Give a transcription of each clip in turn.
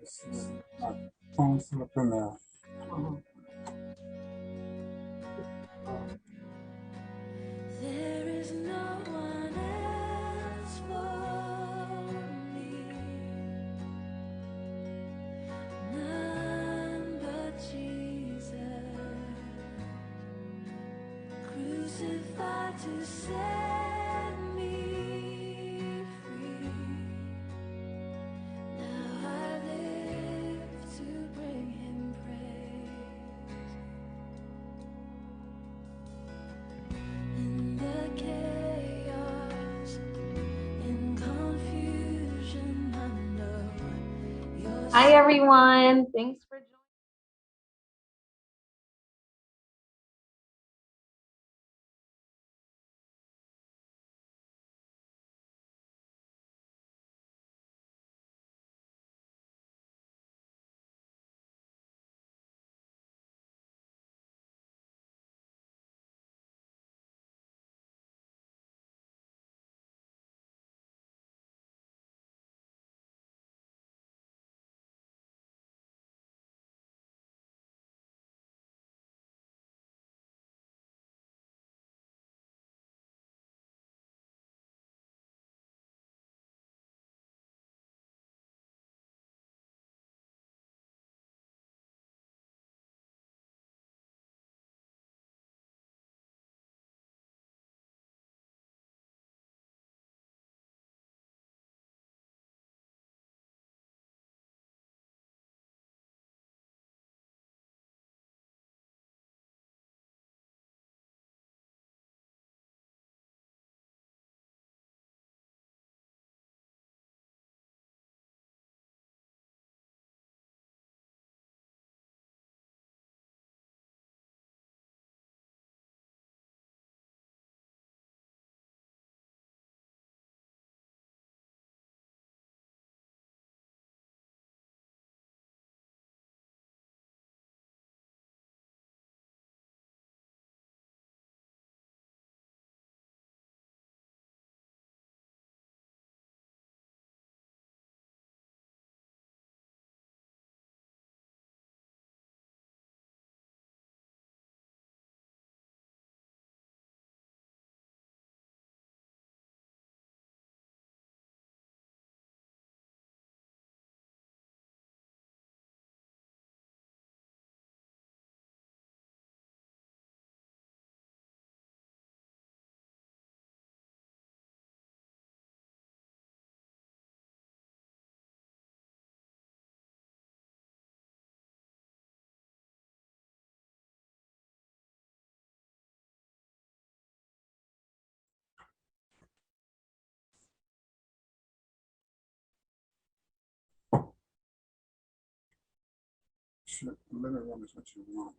This is my phone still up in there. There is no one else for me, none but Jesus, crucified to set me free. Now I live to bring Him praise. In the chaos, in confusion, I know you're. Hi, everyone. Thanks for joining. Shit, the living room is what you want.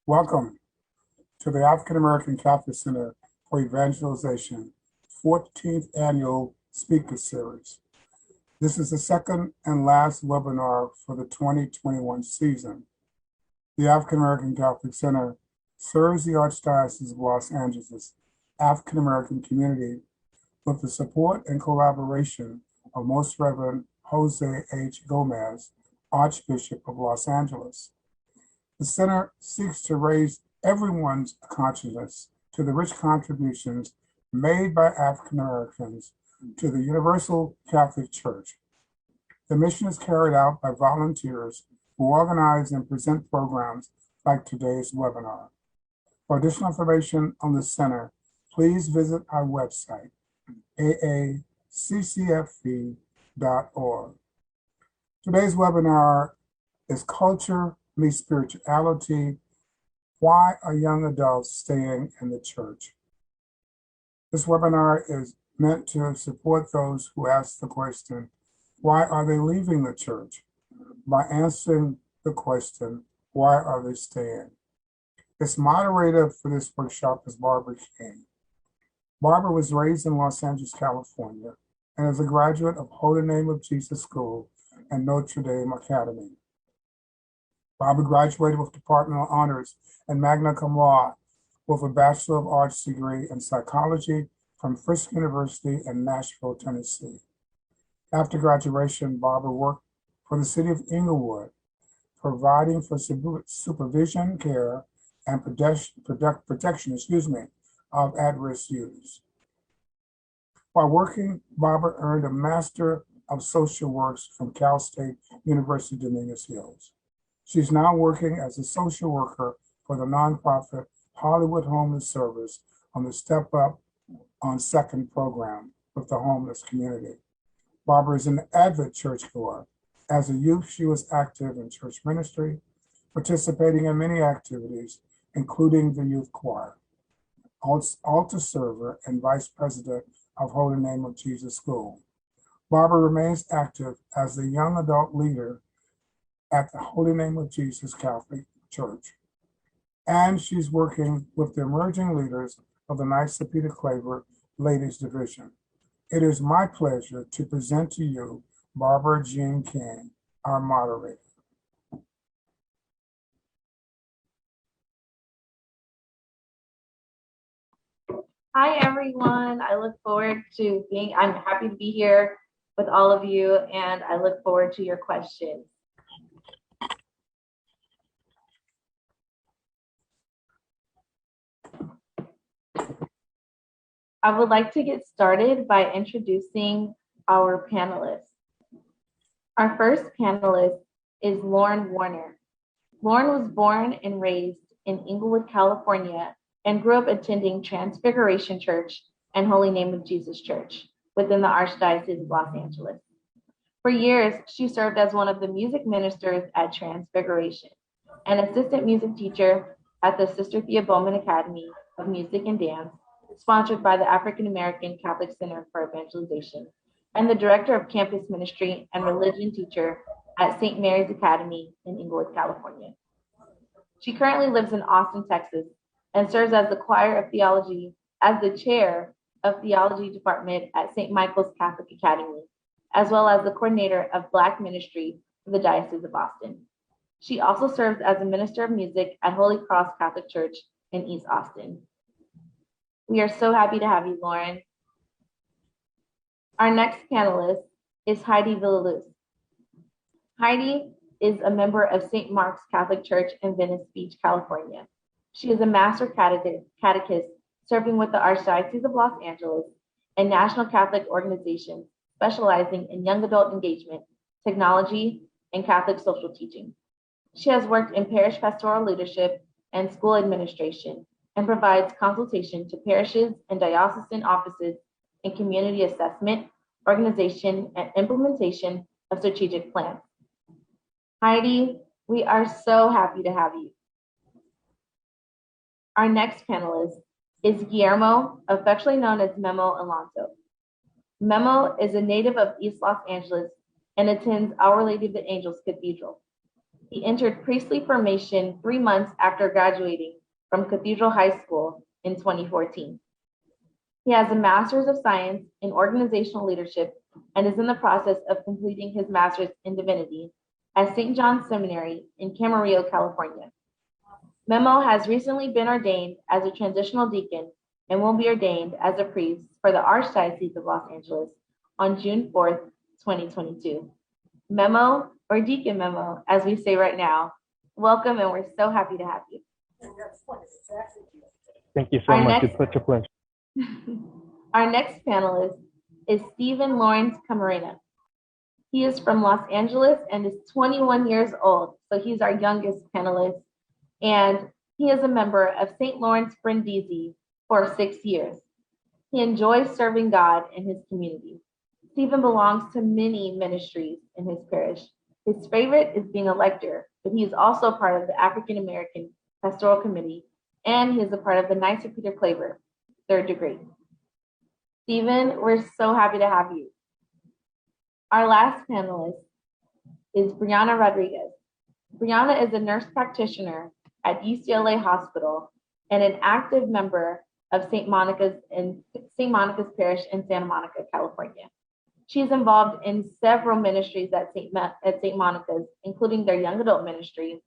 Welcome to the African American Catholic Center for Evangelization 14th Annual Speaker Series. This is the second and last webinar for the 2021 season. The African American Catholic Center serves the Archdiocese of Los Angeles African American community with the support and collaboration of Most Reverend Jose H. Gomez, Archbishop of Los Angeles. The center seeks to raise everyone's consciousness to the rich contributions made by African Americans to the Universal Catholic Church. The mission is carried out by volunteers who organize and present programs like today's webinar. For additional information on the center, please visit our website, aaccfv.org. Today's webinar is Culture Meets Spirituality: Why are young adults staying in the church? This webinar is meant to support those who ask the question, why are they leaving the church? By answering the question, why are they staying? Its moderator for this workshop is Barbara King. Barbara was raised in Los Angeles, California, and is a graduate of Holy Name of Jesus School and Notre Dame Academy. Barbara graduated with departmental honors and magna cum laude with a Bachelor of Arts degree in psychology from Fisk University in Nashville, Tennessee. After graduation, Barbara worked for the city of Inglewood, providing for supervision, care, and protection of at-risk youths. While working, Barbara earned a Master of Social Works from Cal State University Dominguez Hills. She's now working as a social worker for the nonprofit Hollywood Homeless Service on the Step Up on Second program with the homeless community. Barbara is an avid churchgoer. As a youth, she was active in church ministry, participating in many activities, including the youth choir, altar server, and vice president of Holy Name of Jesus School. Barbara remains active as the young adult leader at the Holy Name of Jesus Catholic Church, and she's working with the emerging leaders of the Knights of Peter Claver Ladies Division. It is my pleasure to present to you Barbara Jean King, our moderator. Hi, everyone. I'm happy to be here with all of you, and I look forward to your questions. I would like to get started by introducing our panelists. Our first panelist is Lauren Warner. Lauren was born and raised in Inglewood, California, and grew up attending Transfiguration Church and Holy Name of Jesus Church within the Archdiocese of Los Angeles. For years, she served as one of the music ministers at Transfiguration, an assistant music teacher at the Sister Thea Bowman Academy of Music and Dance, sponsored by the African American Catholic Center for Evangelization, and the director of campus ministry and religion teacher at St. Mary's Academy in Inglewood, California. She currently lives in Austin, Texas, and serves as the chair of theology department at St. Michael's Catholic Academy, as well as the coordinator of Black ministry for the Diocese of Austin. She also serves as a minister of music at Holy Cross Catholic Church in East Austin. We are so happy to have you, Lauren. Our next panelist is Heidi Villaluz. Heidi is a member of St. Mark's Catholic Church in Venice Beach, California. She is a master catechist serving with the Archdiocese of Los Angeles and national Catholic organizations specializing in young adult engagement, technology, and Catholic social teaching. She has worked in parish pastoral leadership and school administration and provides consultation to parishes and diocesan offices in community assessment, organization, and implementation of strategic plans. Heidi, we are so happy to have you. Our next panelist is Guillermo, affectionately known as Memo Alonso. Memo is a native of East Los Angeles and attends Our Lady of the Angels Cathedral. He entered priestly formation 3 months after graduating from Cathedral High School in 2014. He has a Master's of Science in Organizational Leadership and is in the process of completing his Master's in Divinity at St. John's Seminary in Camarillo, California. Memo has recently been ordained as a transitional deacon and will be ordained as a priest for the Archdiocese of Los Angeles on June 4th, 2022. Memo, or Deacon Memo, as we say right now, welcome, and we're so happy to have you. Thank you so much. It's such a pleasure. Our next panelist is Stephen Lawrence Camarena. He is from Los Angeles and is 21 years old, so he's our youngest panelist, and he is a member of St. Lawrence Brindisi for 6 years. He enjoys serving God in his community. Stephen belongs to many ministries in his parish. His favorite is being a lector, but he is also part of the African American Pastoral Committee, and he is a part of the Knights of Peter Claver, 3rd degree. Stephen, we're so happy to have you. Our last panelist is Brianna Rodriguez. Brianna is a nurse practitioner at UCLA Hospital and an active member of St. Monica's Parish in Santa Monica, California. She's involved in several ministries at St. Monica's, including their young adult ministry,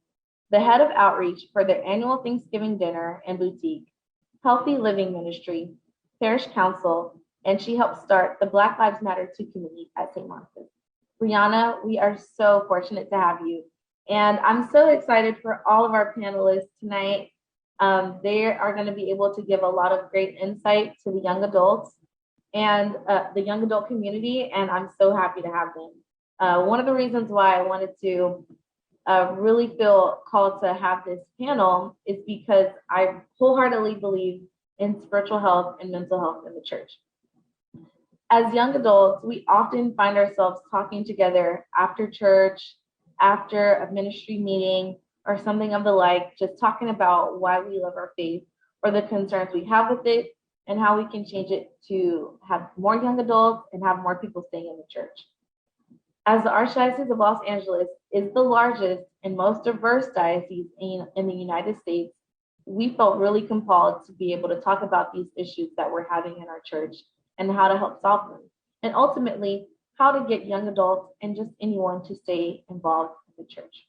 the head of outreach for their annual Thanksgiving dinner and boutique, Healthy Living Ministry, Parish Council, and she helped start the Black Lives Matter 2 committee at St. Monica's. Brianna, we are so fortunate to have you. And I'm so excited for all of our panelists tonight. They are going to be able to give a lot of great insight to the young adults and the young adult community, and I'm so happy to have them. One of the reasons why I wanted to really feel called to have this panel is because I wholeheartedly believe in spiritual health and mental health in the church. As young adults, we often find ourselves talking together after church, after a ministry meeting, or something of the like, just talking about why we love our faith or the concerns we have with it and how we can change it to have more young adults and have more people staying in the church. As the Archdiocese of Los Angeles is the largest and most diverse diocese in the United States, we felt really compelled to be able to talk about these issues that we're having in our church and how to help solve them, and ultimately how to get young adults and just anyone to stay involved in the church.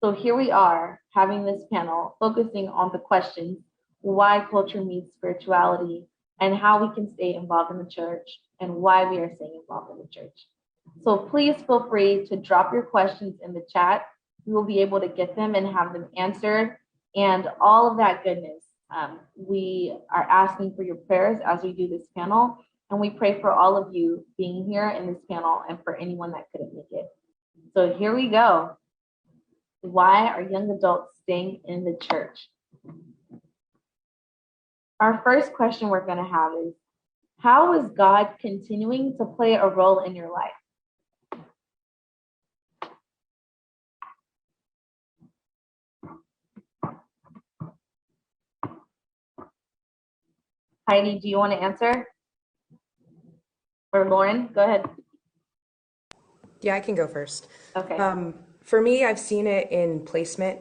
So here we are having this panel focusing on the questions, why culture meets spirituality, and how we can stay involved in the church, and why we are staying involved in the church. So please feel free to drop your questions in the chat. We will be able to get them and have them answered, and all of that goodness. We are asking for your prayers as we do this panel, and we pray for all of you being here in this panel and for anyone that couldn't make it. So here we go. Why are young adults staying in the church? Our first question we're going to have is, how is God continuing to play a role in your life? Heidi, do you want to answer? Or Lauren, go ahead. Yeah, I can go first. Okay. For me, I've seen it in placement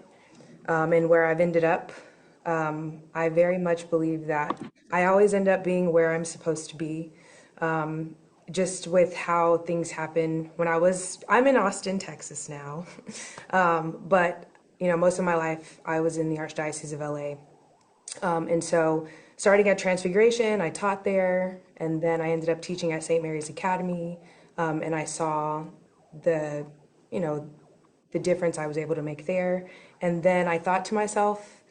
and where I've ended up. I very much believe that I always end up being where I'm supposed to be, just with how things happen. I'm in Austin, Texas now, but most of my life I was in the Archdiocese of LA. And so starting at Transfiguration, I taught there, and then I ended up teaching at St. Mary's Academy, and I saw the difference I was able to make there. And then I thought to myself,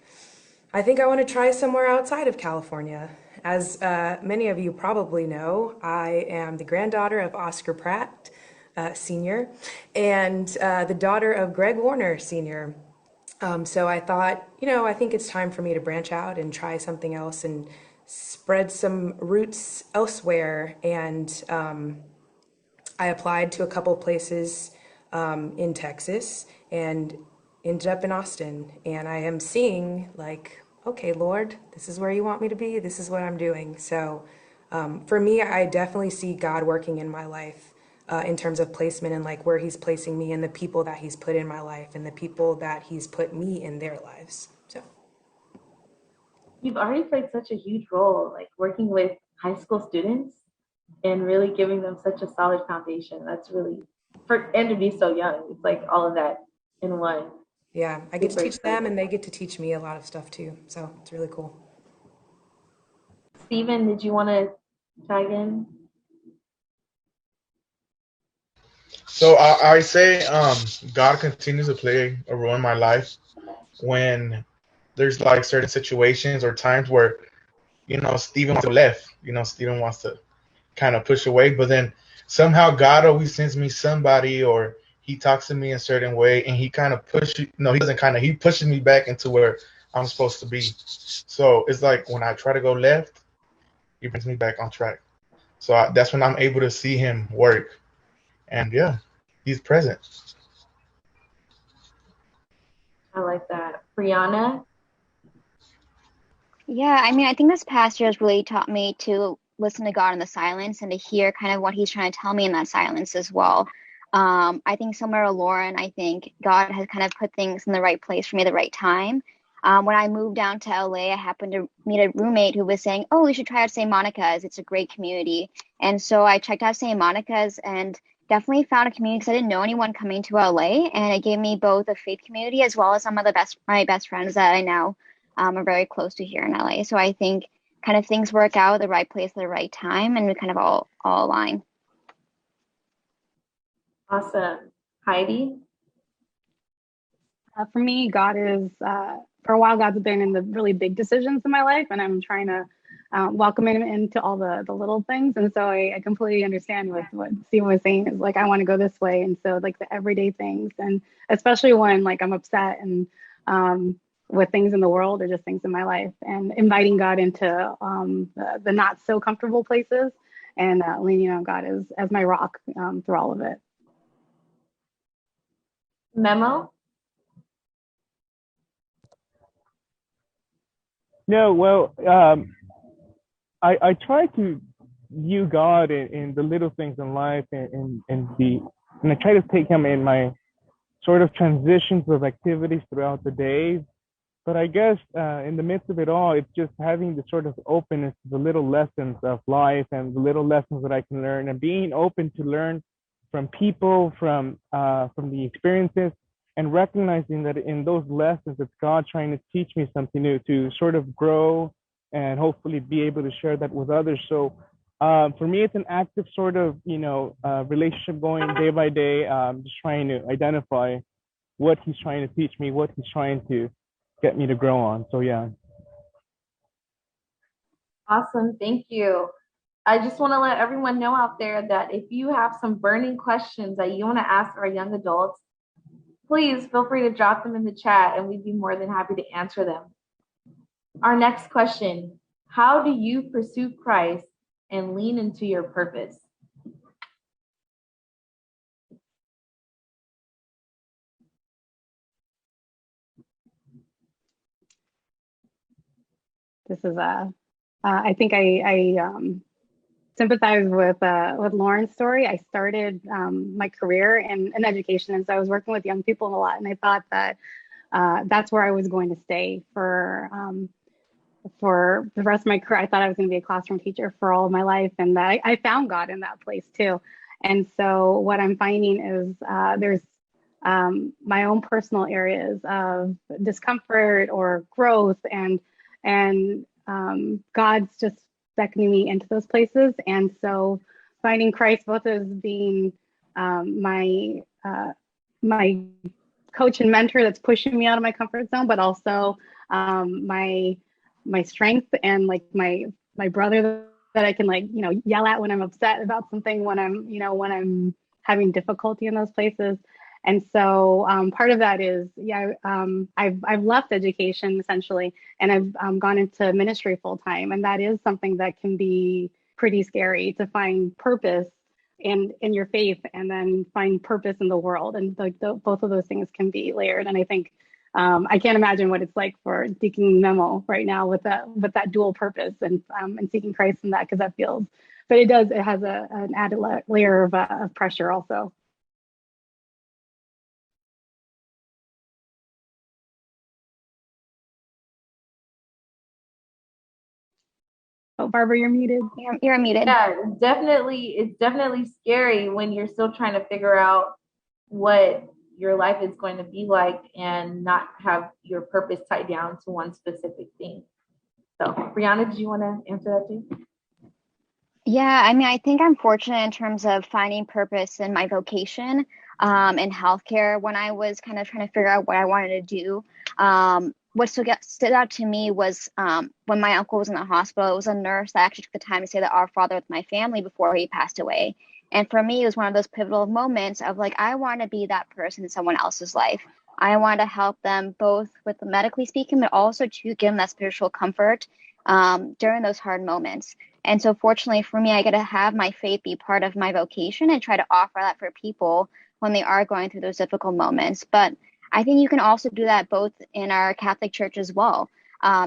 I think I want to try somewhere outside of California. As many of you probably know, I am the granddaughter of Oscar Pratt, Sr., and the daughter of Greg Warner, Sr., so I thought, I think it's time for me to branch out and try something else and spread some roots elsewhere. And I applied to a couple places in Texas and ended up in Austin. And I am seeing okay, Lord, this is where you want me to be. This is what I'm doing. So for me, I definitely see God working in my life. In terms of placement and where he's placing me and the people that he's put in my life and the people that he's put me in their lives. So you've already played such a huge role, working with high school students and really giving them such a solid foundation. That's really, and to be so young, it's all of that in one. Yeah, I get to teach them and they get to teach me a lot of stuff too. So it's really cool. Stephen, did you want to tag in? So I say God continues to play a role in my life when there's certain situations or times where Stephen wants to left, Stephen wants to kind of push away, but then somehow God always sends me somebody or he talks to me in a certain way and he kind of he pushes me back into where I'm supposed to be. So it's when I try to go left, he brings me back on track. So that's when I'm able to see him work. And yeah, he's present. I like that. Brianna? Yeah, I think this past year has really taught me to listen to God in the silence and to hear kind of what he's trying to tell me in that silence as well. I think similar to Lauren, I think God has kind of put things in the right place for me at the right time. When I moved down to LA, I happened to meet a roommate who was saying, "Oh, you should try out St. Monica's. It's a great community." And so I checked out St. Monica's and definitely found a community because I didn't know anyone coming to LA, and it gave me both a faith community as well as some of my best friends that I now are very close to here in LA. So I think kind of things work out at the right place at the right time, and we kind of all align. Awesome. Heidi? For me, God is, for a while, God's been in the really big decisions in my life, and I'm trying to welcome him into all the little things. And so I completely understand what Stephen was saying is like, I want to go this way. And so like the everyday things, and especially when like I'm upset and with things in the world or just things in my life, and inviting God into the not so comfortable places and leaning on God as my rock through all of it. Memo? No, well, I try to view God in the little things in life, and I try to take him in my sort of transitions of activities throughout the days. But I guess in the midst of it all, it's just having the sort of openness to the little lessons of life and the little lessons that I can learn, and being open to learn from people, from the experiences, and recognizing that in those lessons, it's God trying to teach me something new to sort of grow and hopefully be able to share that with others. So for me, it's an active sort of, relationship going day by day, just trying to identify what he's trying to teach me, what he's trying to get me to grow on. So yeah. Awesome. Thank you. I just want to let everyone know out there that if you have some burning questions that you want to ask our young adults, please feel free to drop them in the chat and we'd be more than happy to answer them. Our next question, how do you pursue Christ and lean into your purpose? This is I think I sympathize with Lauren's story. I started my career in education, and so I was working with young people a lot, and I thought that that's where I was going to stay for the rest of my career. I thought I was going to be a classroom teacher for all of my life, and that I found God in that place too. And so what I'm finding is there's my own personal areas of discomfort or growth, and God's just beckoning me into those places. And so finding Christ both as being my coach and mentor that's pushing me out of my comfort zone, but also my strength and like my brother that I can yell at when I'm upset about something, when I'm having difficulty in those places. And so part of that is, I've left education essentially, and I've gone into ministry full time. And that is something that can be pretty scary, to find purpose in your faith and then find purpose in the world. And both of those things can be layered. And I think I can't imagine what it's like for Deacon Memo right now with that dual purpose and seeking Christ in that, because that feels, but it has an added layer of pressure also. Oh, Barbara, you're muted. You're muted. Yeah, it's definitely scary when you're still trying to figure out what your life is going to be like and not have your purpose tied down to one specific thing. So, Brianna, did you want to answer that too? Yeah, I mean, I think I'm fortunate in terms of finding purpose in my vocation in healthcare. When I was kind of trying to figure out what I wanted to do, what stood out to me was when my uncle was in the hospital. It was a nurse that actually took the time to say the Our Father with my family before he passed away. And for me, it was one of those pivotal moments of like, I want to be that person in someone else's life. I want to help them both with the medically speaking, but also to give them that spiritual comfort during those hard moments. And so fortunately for me, I get to have my faith be part of my vocation and try to offer that for people when they are going through those difficult moments. But I think you can also do that both in our Catholic Church as well.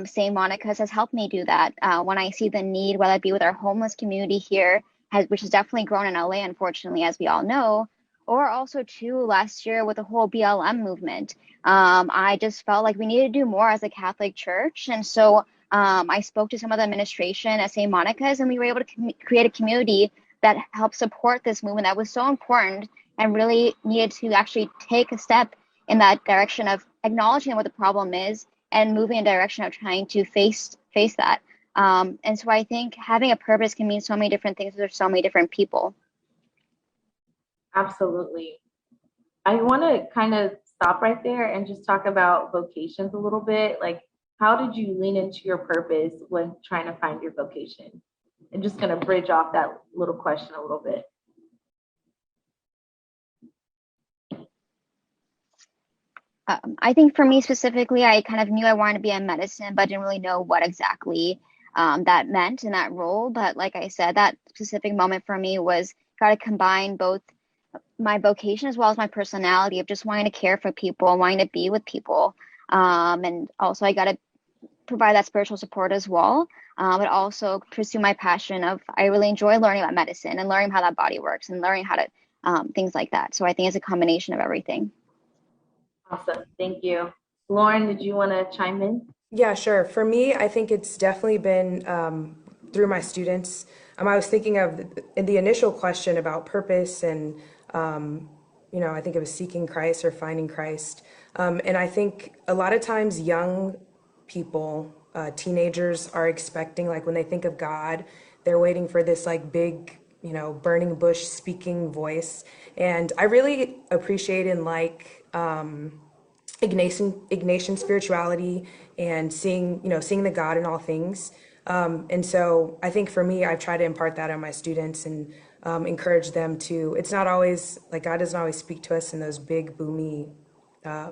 St. Monica's has helped me do that. When I see the need, whether it be with our homeless community here, which has definitely grown in LA, unfortunately, as we all know, or also too last year with the whole BLM movement. I just felt like we needed to do more as a Catholic church. And so I spoke to some of the administration at St. Monica's, and we were able to create a community that helped support this movement that was so important and really needed to actually take a step in that direction of acknowledging what the problem is and moving in a direction of trying to face that. And so I think having a purpose can mean so many different things. There's so many different people. Absolutely. I want to kind of stop right there and just talk about vocations a little bit. Like, how did you lean into your purpose when trying to find your vocation? I'm just going to bridge off that little question a little bit. I think for me specifically, I kind of knew I wanted to be in medicine, but didn't really know what exactly that meant in that role. But like I said, that specific moment for me was got to combine both my vocation as well as my personality of just wanting to care for people and wanting to be with people. And also I got to provide that spiritual support as well, but also pursue my passion of I really enjoy learning about medicine and learning how that body works and learning how to things like that. So I think it's a combination of everything. Awesome. Thank you. Lauren, did you want to chime in? Yeah, sure. For me, I think it's definitely been through my students. I was thinking of in the initial question about purpose and, I think it was seeking Christ or finding Christ. And I think a lot of times young people, teenagers are expecting, like when they think of God, they're waiting for this like big, burning bush speaking voice. And I really appreciate and like Ignatian spirituality and seeing the God in all things. And so I think for me, I've tried to impart that on my students and encourage them to, it's not always, like God doesn't always speak to us in those big boomy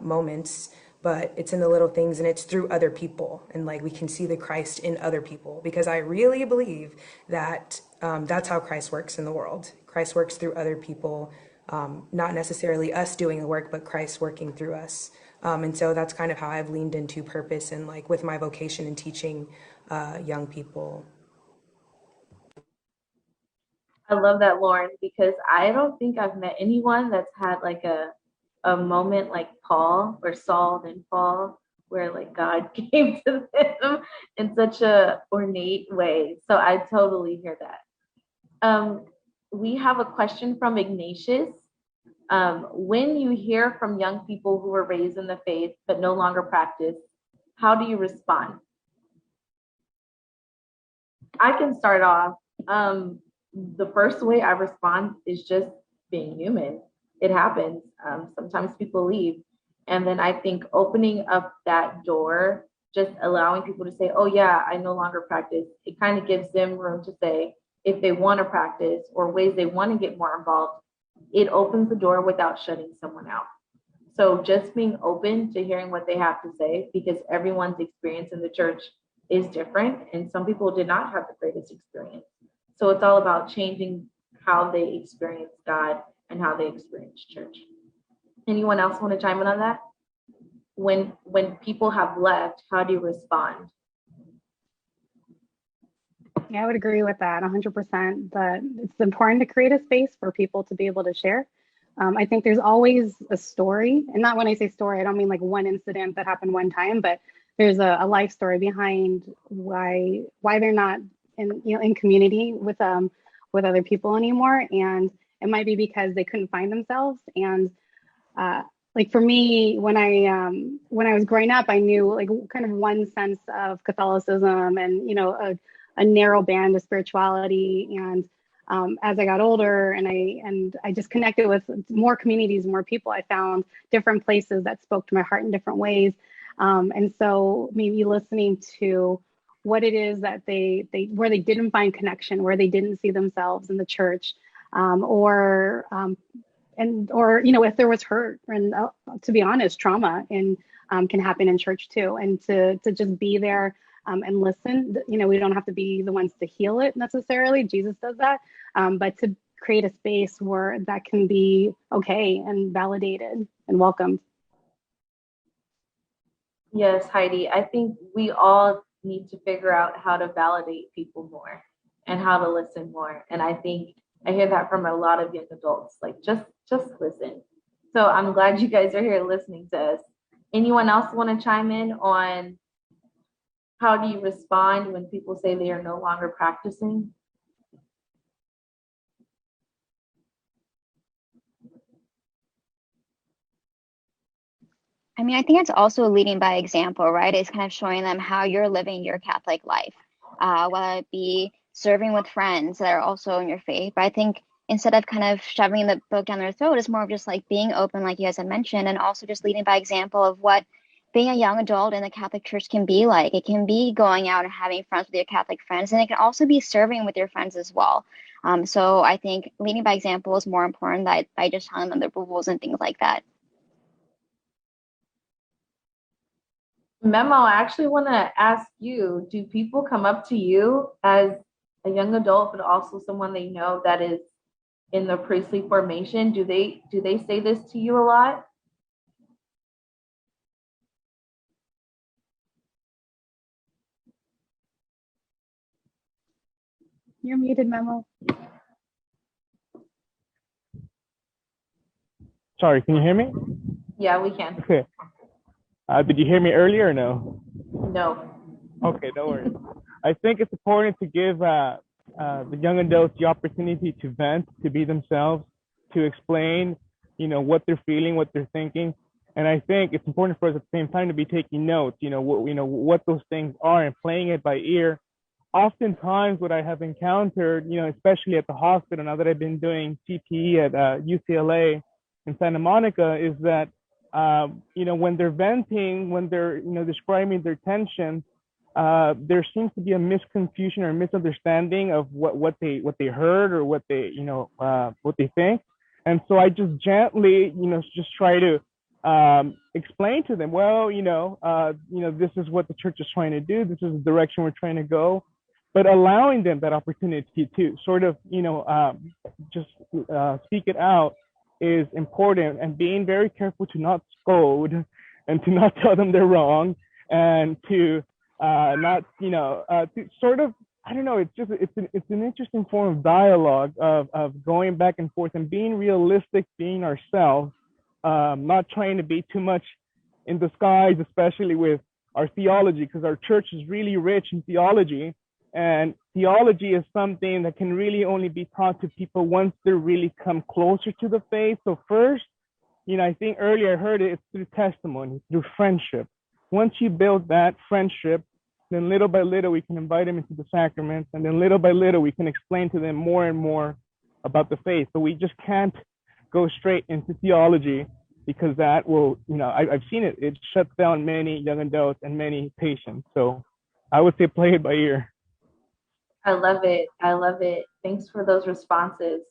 moments, but it's in the little things and it's through other people. And like we can see the Christ in other people because I really believe that that's how Christ works in the world. Christ works through other people, not necessarily us doing the work, but Christ working through us. And so that's kind of how I've leaned into purpose and like with my vocation and teaching young people. I love that, Lauren, because I don't think I've met anyone that's had like a moment like Paul or Saul and Paul where like God came to them in such a ornate way. So I totally hear that. We have a question from Ignatius. When you hear from young people who were raised in the faith but no longer practice, how do you respond? I can start off. The first way I respond is just being human. It happens. Sometimes people leave. And then I think opening up that door, just allowing people to say, oh, yeah, I no longer practice, it kind of gives them room to say if they want to practice or ways they want to get more involved. It opens the door without shutting someone out. So just being open to hearing what they have to say, because everyone's experience in the church is different. And some people did not have the greatest experience. So it's all about changing how they experience God and how they experience church. Anyone else want to chime in on that? When people have left, how do you respond? Yeah, I would agree with that 100%. That it's important to create a space for people to be able to share. I think there's always a story, and not when I say story, I don't mean like one incident that happened one time, but there's a life story behind why they're not in community with other people anymore, and it might be because they couldn't find themselves. And like for me, when I was growing up, I knew like kind of one sense of Catholicism and a narrow band of spirituality. And as I got older and I just connected with more communities, more people, I found different places that spoke to my heart in different ways. And so maybe listening to what it is that they where they didn't find connection, where they didn't see themselves in the church, or if there was hurt and to be honest, trauma and can happen in church too. And to just be there and listen. We don't have to be the ones to heal it necessarily. Jesus does that, but to create a space where that can be okay and validated and welcomed. Yes, Heidi, I think we all need to figure out how to validate people more and how to listen more. And I think I hear that from a lot of young adults. Like just listen. So I'm glad you guys are here listening to us. Anyone else want to chime in on how do you respond when people say they are no longer practicing? I mean, I think it's also leading by example, right? It's kind of showing them how you're living your Catholic life, whether it be serving with friends that are also in your faith. But I think instead of kind of shoving the book down their throat, it's more of just like being open, like you guys had mentioned, and also just leading by example of what being a young adult in the Catholic Church can be like. It can be going out and having friends with your Catholic friends, and it can also be serving with your friends as well. So I think leading by example is more important than by just telling them the rules and things like that. Memo, I actually want to ask you, do people come up to you as a young adult, but also someone they know that is in the priestly formation? Do they say this to you a lot? You're muted, Memo. Sorry, can you hear me? Yeah, we can. Okay. Did you hear me earlier or no? No. Okay, no worries. I think it's important to give the young adults the opportunity to vent, to be themselves, to explain, what they're feeling, what they're thinking. And I think it's important for us at the same time to be taking notes, what those things are and playing it by ear. Oftentimes, what I have encountered, especially at the hospital, now that I've been doing CPE at UCLA in Santa Monica, is that, when they're venting, when they're, describing their tension, there seems to be a misconfusion or misunderstanding of what they heard or what they think. And so I just gently, just try to explain to them, well, this is what the church is trying to do. This is the direction we're trying to go. But allowing them that opportunity to sort of, just speak it out is important, and being very careful to not scold and to not tell them they're wrong, and to not, to sort of, I don't know, it's an interesting form of dialogue of going back and forth and being realistic, being ourselves, not trying to be too much in disguise, especially with our theology, because our church is really rich in theology. And theology is something that can really only be taught to people once they really come closer to the faith. So first, I think earlier I heard it's through testimony, through friendship. Once you build that friendship, then little by little we can invite them into the sacraments, and then little by little we can explain to them more and more about the faith. But we just can't go straight into theology, because that will, I've seen it. It shuts down many young adults and many patients. So I would say play it by ear. I love it. I love it. Thanks for those responses.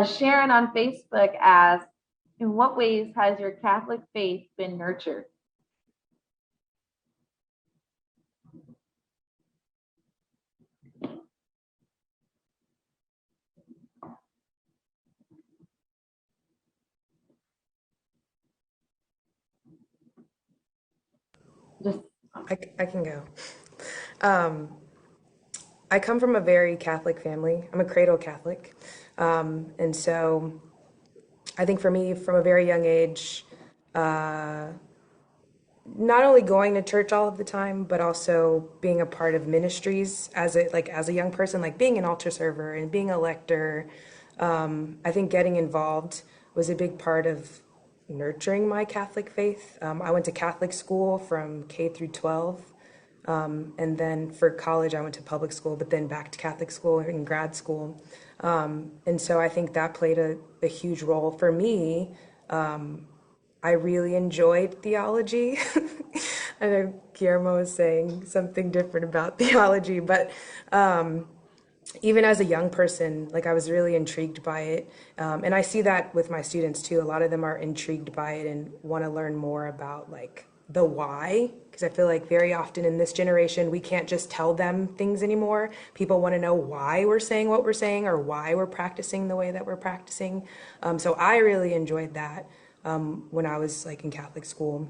Sharon on Facebook asks, in what ways has your Catholic faith been nurtured? Just I can go. Um, I come from a very Catholic family. I'm a cradle Catholic. And so I think for me, from a very young age, not only going to church all of the time, but also being a part of ministries as a young person, like being an altar server and being a lector. I think getting involved was a big part of nurturing my Catholic faith. I went to Catholic school from K through 12. And then for college, I went to public school, but then back to Catholic school in grad school. And so I think that played a huge role for me. I really enjoyed theology. I know Guillermo was saying something different about theology, but even as a young person, like I was really intrigued by it. And I see that with my students too. A lot of them are intrigued by it and want to learn more about like the why, because I feel like very often in this generation, we can't just tell them things anymore. People want to know why we're saying what we're saying or why we're practicing the way that we're practicing. So I really enjoyed that when I was like in Catholic school.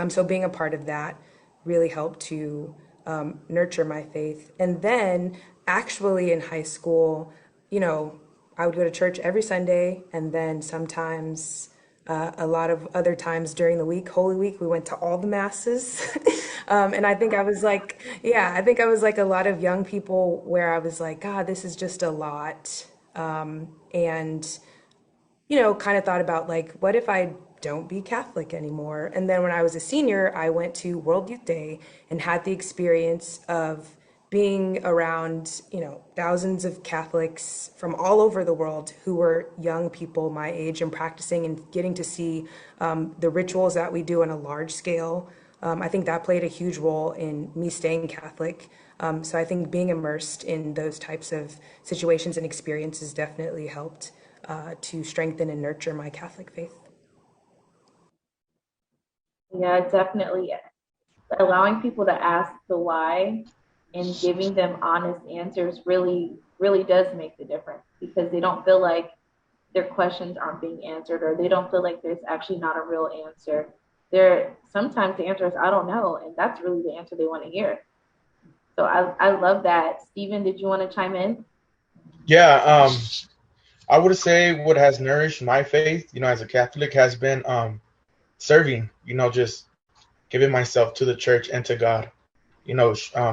So being a part of that really helped to nurture my faith. And then actually in high school, I would go to church every Sunday, and then sometimes a lot of other times during the week, Holy Week, we went to all the masses. And I think I was like, yeah, I think I was like a lot of young people where I was like, God, this is just a lot. And kind of thought about like, what if I don't be Catholic anymore? And then when I was a senior, I went to World Youth Day and had the experience of being around, thousands of Catholics from all over the world who were young people my age and practicing and getting to see the rituals that we do on a large scale. I think that played a huge role in me staying Catholic. So I think being immersed in those types of situations and experiences definitely helped to strengthen and nurture my Catholic faith. Yeah, definitely. Allowing people to ask the why and giving them honest answers really, really does make the difference, because they don't feel like their questions aren't being answered, or they don't feel like there's actually not a real answer. Sometimes the answer is, I don't know, and that's really the answer they want to hear. So I love that. Stephen, did you want to chime in? Yeah, I would say what has nourished my faith, as a Catholic, has been serving, just giving myself to the church and to God,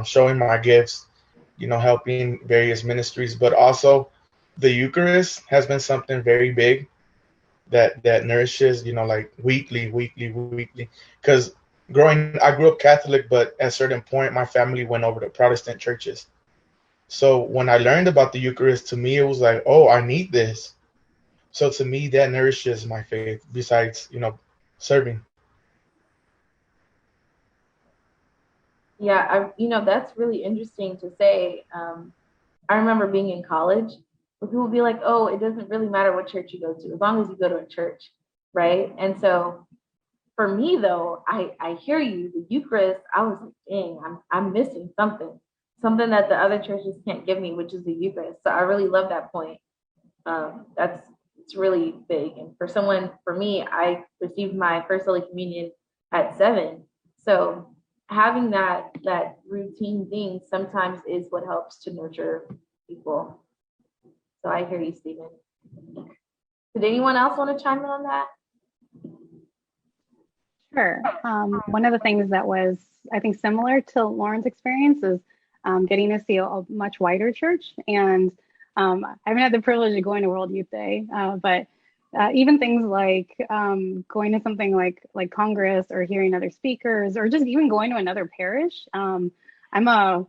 showing my gifts, helping various ministries, but also the Eucharist has been something very big that nourishes, like weekly. Because I grew up Catholic, but at a certain point, my family went over to Protestant churches. So when I learned about the Eucharist, to me, it was like, oh, I need this. So to me, that nourishes my faith besides, serving. Yeah, that's really interesting to say. I remember being in college where people would be like, oh, it doesn't really matter what church you go to, as long as you go to a church, right? And so for me, though, I hear you, the Eucharist, I was like, dang, I'm missing something that the other churches can't give me, which is the Eucharist. So I really love that point. It's really big. And for me, I received my first Holy Communion at 7. So having that routine thing sometimes is what helps to nurture people. So I hear you, Stephen. Did anyone else want to chime in on that? Sure. One of the things that was, I think, similar to Lauren's experience is getting to see a much wider church. And I haven't had the privilege of going to World Youth Day, but even things like going to something like Congress, or hearing other speakers, or just even going to another parish. I'm on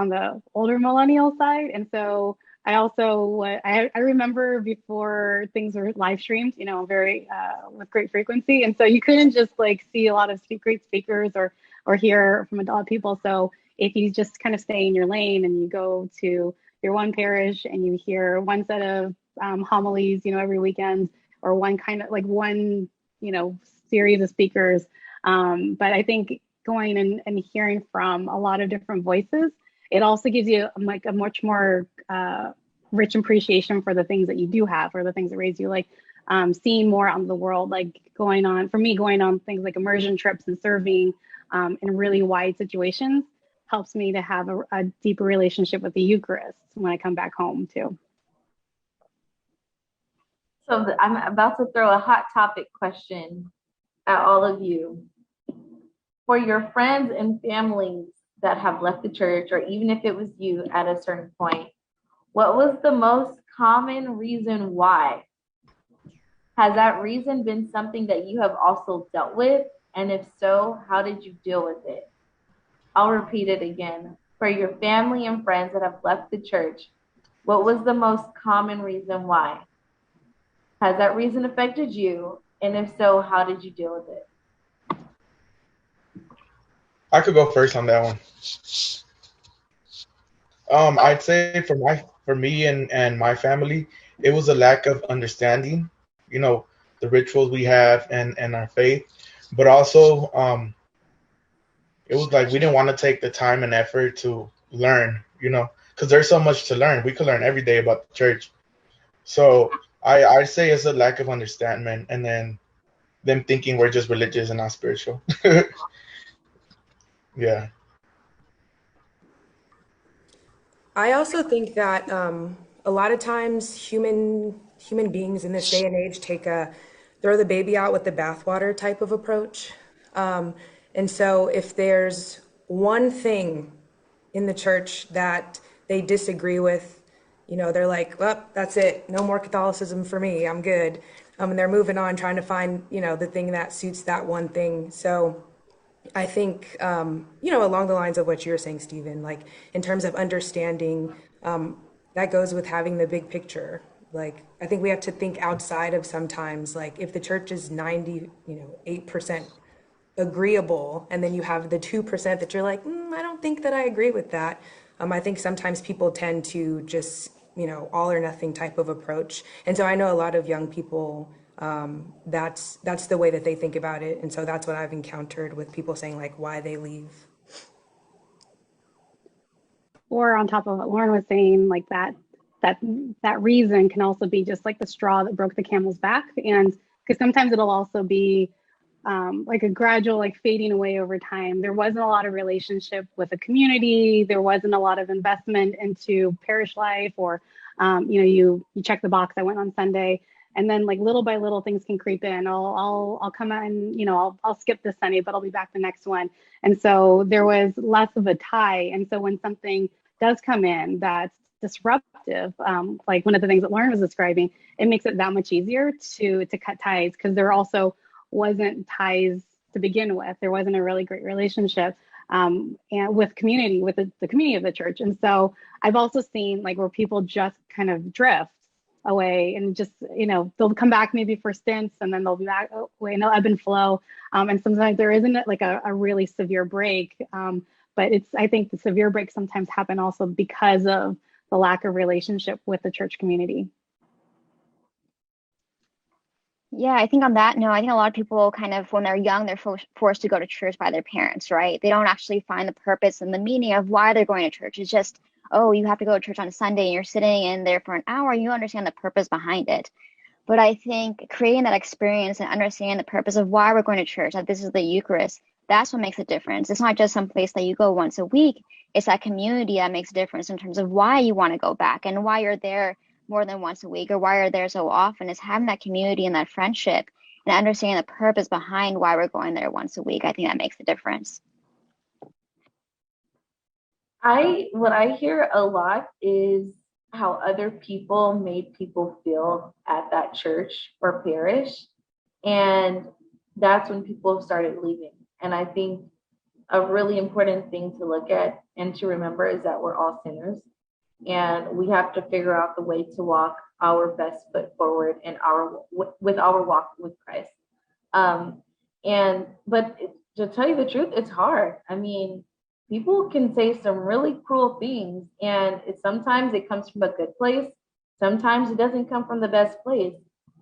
the older millennial side, and so I also I remember before things were live streamed, very with great frequency, and so you couldn't just like see a lot of great speakers or hear from a lot of people. So if you just kind of stay in your lane and you go to your one parish and you hear one set of homilies, every weekend, or one kind of like one, series of speakers. But I think going and hearing from a lot of different voices, it also gives you like a much more rich appreciation for the things that you do have, or the things that raise you, like seeing more out in the world, like going on things like immersion trips and serving in really wide situations helps me to have a deeper relationship with the Eucharist when I come back home too. So I'm about to throw a hot topic question at all of you. For your friends and families that have left the church, or even if it was you at a certain point, what was the most common reason why? Has that reason been something that you have also dealt with? And if so, how did you deal with it? I'll repeat it again. For your family and friends that have left the church, what was the most common reason why? Has that reason affected you? And if so, how did you deal with it? I could go first on that one. I'd say for me and my family, it was a lack of understanding, the rituals we have and our faith, but also it was like we didn't want to take the time and effort to learn, because there's so much to learn. We could learn every day about the church. So I say it's a lack of understanding, and then them thinking we're just religious and not spiritual. Yeah. I also think that a lot of times human beings in this day and age take a throw the baby out with the bathwater type of approach. Um, and so if there's one thing in the church that they disagree with, they're like, well, that's it. No more Catholicism for me. I'm good. And they're moving on, trying to find, the thing that suits that one thing. So I think, along the lines of what you were saying, Stephen, like in terms of understanding, that goes with having the big picture. Like, I think we have to think outside of sometimes, like if the church is 8% agreeable, and then you have the 2% that you're like, I don't think that I agree with that. I think sometimes people tend to just, all or nothing type of approach. And so I know a lot of young people, that's the way that they think about it. And so that's what I've encountered with people saying like why they leave. Or on top of what Lauren was saying, like that reason can also be just like the straw that broke the camel's back. And because sometimes it'll also be like a gradual like fading away over time. There wasn't a lot of relationship with the community. There wasn't a lot of investment into parish life, or you check the box. I went on Sunday, and then like little by little things can creep in. I'll come out and I'll skip this Sunday, but I'll be back the next one. And so there was less of a tie. And so when something does come in that's disruptive, like one of the things that Lauren was describing, it makes it that much easier to cut ties, because there also wasn't ties to begin with. There wasn't a really great relationship and with community, with the community of the church. And so I've also seen like where people just kind of drift away and just, they'll come back maybe for stints, and then they'll be back away, no ebb and flow. And sometimes there isn't like a really severe break. But I think the severe breaks sometimes happen also because of the lack of relationship with the church community. Yeah, I think on that note, I think a lot of people kind of, when they're young, they're forced to go to church by their parents, right? They don't actually find the purpose and the meaning of why they're going to church. It's just, oh, you have to go to church on Sunday and you're sitting in there for an hour, and you understand the purpose behind it. But I think creating that experience and understanding the purpose of why we're going to church, that this is the Eucharist, that's what makes a difference. It's not just some place that you go once a week. It's that community that makes a difference in terms of why you want to go back and why you're there more than once a week, or why you're there so often. Is having that community and that friendship and understanding the purpose behind why we're going there once a week. I think that makes a difference. What I hear a lot is how other people made people feel at that church or parish. And that's when people started leaving. And I think a really important thing to look at and to remember is that we're all sinners. And we have to figure out the way to walk our best foot forward in with our walk with Christ. But to tell you the truth, it's hard. I mean, people can say some really cruel things, and sometimes it comes from a good place. Sometimes it doesn't come from the best place.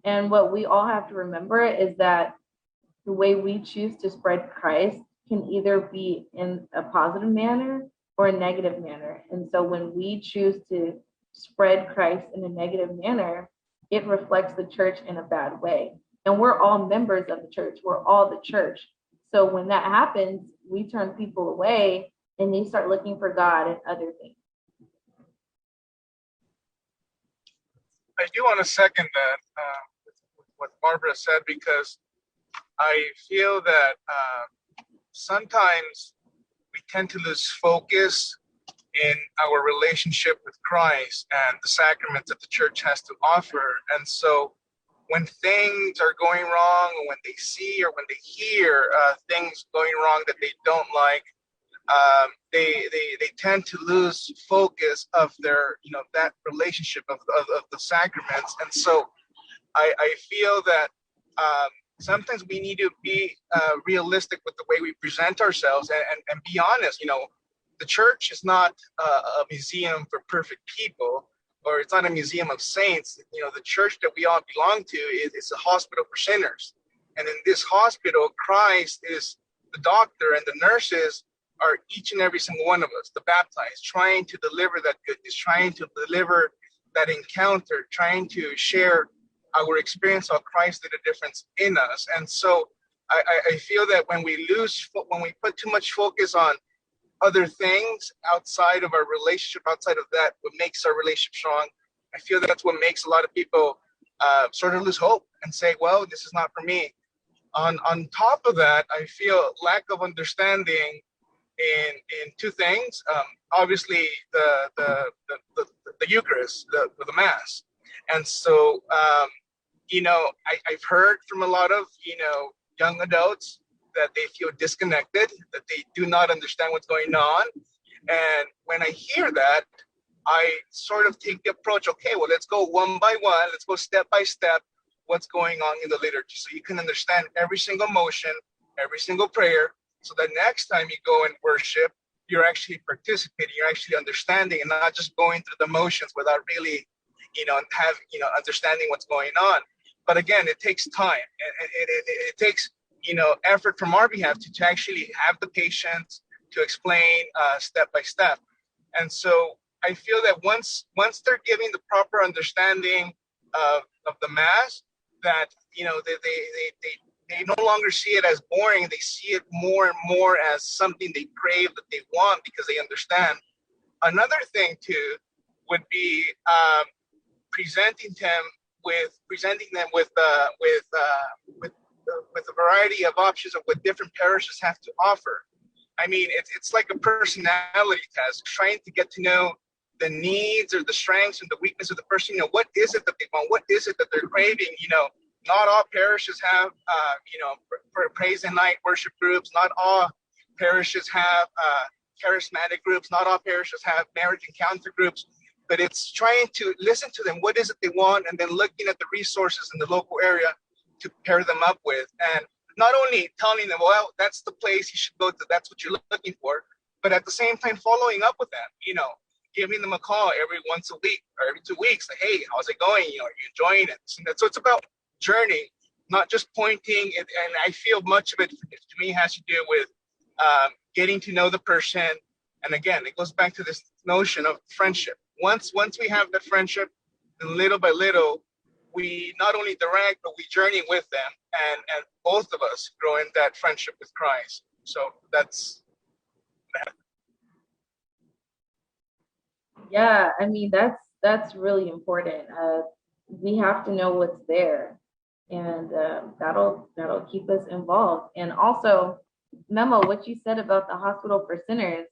And what we all have to remember is that the way we choose to spread Christ can either be in a positive manner or a negative manner. And so when we choose to spread Christ in a negative manner, it reflects the church in a bad way. And we're all members of the church. We're all the church. So when that happens, we turn people away and they start looking for God and other things. I do want to second that with what Barbara said, because I feel that sometimes we tend to lose focus in our relationship with Christ and the sacraments that the church has to offer. And so when things are going wrong, or when they see or when they hear things going wrong that they don't like, they tend to lose focus of their, that relationship of the sacraments. And so I feel that sometimes we need to be realistic with the way we present ourselves and be honest. The church is not a museum for perfect people, or it's not a museum of saints. The church that we all belong to is a hospital for sinners. And in this hospital, Christ is the doctor, and the nurses are each and every single one of us, the baptized, trying to deliver that goodness, trying to deliver that encounter, trying to share our experience of Christ did a difference in us. And so I feel that when we put too much focus on other things outside of our relationship, outside of that, what makes our relationship strong, I feel that's what makes a lot of people sort of lose hope and say, well, this is not for me. On top of that, I feel lack of understanding in two things. Obviously, the Eucharist, the Mass, and so I've heard from a lot of young adults that they feel disconnected, that they do not understand what's going on, and when I hear that, I sort of take the approach. Okay, well, let's go one by one. Let's go step by step. What's going on in the liturgy, so you can understand every single motion, every single prayer, so that next time you go and worship, you're actually participating, you're actually understanding, and not just going through the motions without really, understanding what's going on. But again, it takes time, and it takes, effort from our behalf to actually have the patience to explain step by step. And so I feel that once they're giving the proper understanding of the Mass, that they no longer see it as boring. They see it more and more as something they crave, that they want, because they understand. Another thing too would be presenting them with a variety of options of what different parishes have to offer. I mean, it's like a personality test, trying to get to know the needs or the strengths and the weakness of the person. What is it that they want? What is it that they're craving? Not all parishes have, praise and night worship groups. Not all parishes have charismatic groups. Not all parishes have marriage encounter groups. But it's trying to listen to them. What is it they want? And then looking at the resources in the local area to pair them up with. And not only telling them, well, that's the place you should go to. That's what you're looking for. But at the same time, following up with them, giving them a call every once a week or every 2 weeks. Like, hey, how's it going? Are you enjoying it? So it's about journey, not just pointing. And I feel much of it, to me, has to do with getting to know the person. And again, it goes back to this notion of friendship. Once we have that friendship, then little by little, we not only direct, but we journey with them. And both of us grow in that friendship with Christ. So that's that. Yeah, I mean that's really important. We have to know what's there, and that'll keep us involved. And also, Memo, what you said about the hospital for sinners,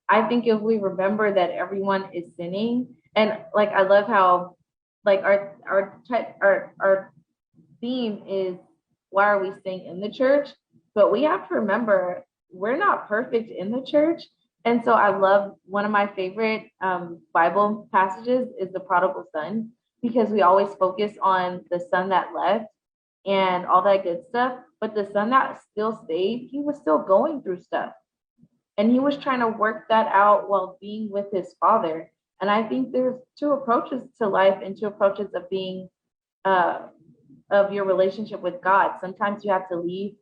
I think if we remember that everyone is sinning, and like I love how like our theme is why are we staying in the church? But we have to remember we're not perfect in the church. And so I love one of my favorite Bible passages is the prodigal son, because we always focus on the son that left and all that good stuff. But the son that still stayed, he was still going through stuff. And he was trying to work that out while being with his father. And I think there's two approaches to life and two approaches of being of your relationship with God. Sometimes you have to leave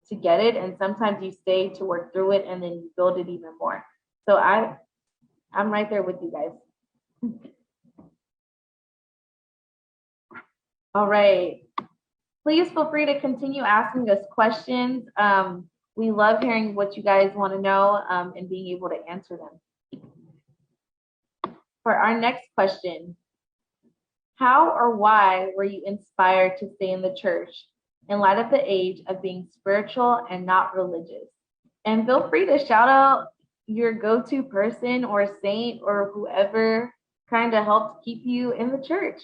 to get it, and sometimes you stay to work through it, and then you build it even more. So I'm right there with you guys. All right. Please feel free to continue asking us questions. We love hearing what you guys want to know and being able to answer them. For our next question, how or why were you inspired to stay in the church in light of the age of being spiritual and not religious? And feel free to shout out your go-to person or saint or whoever kind of helped keep you in the church.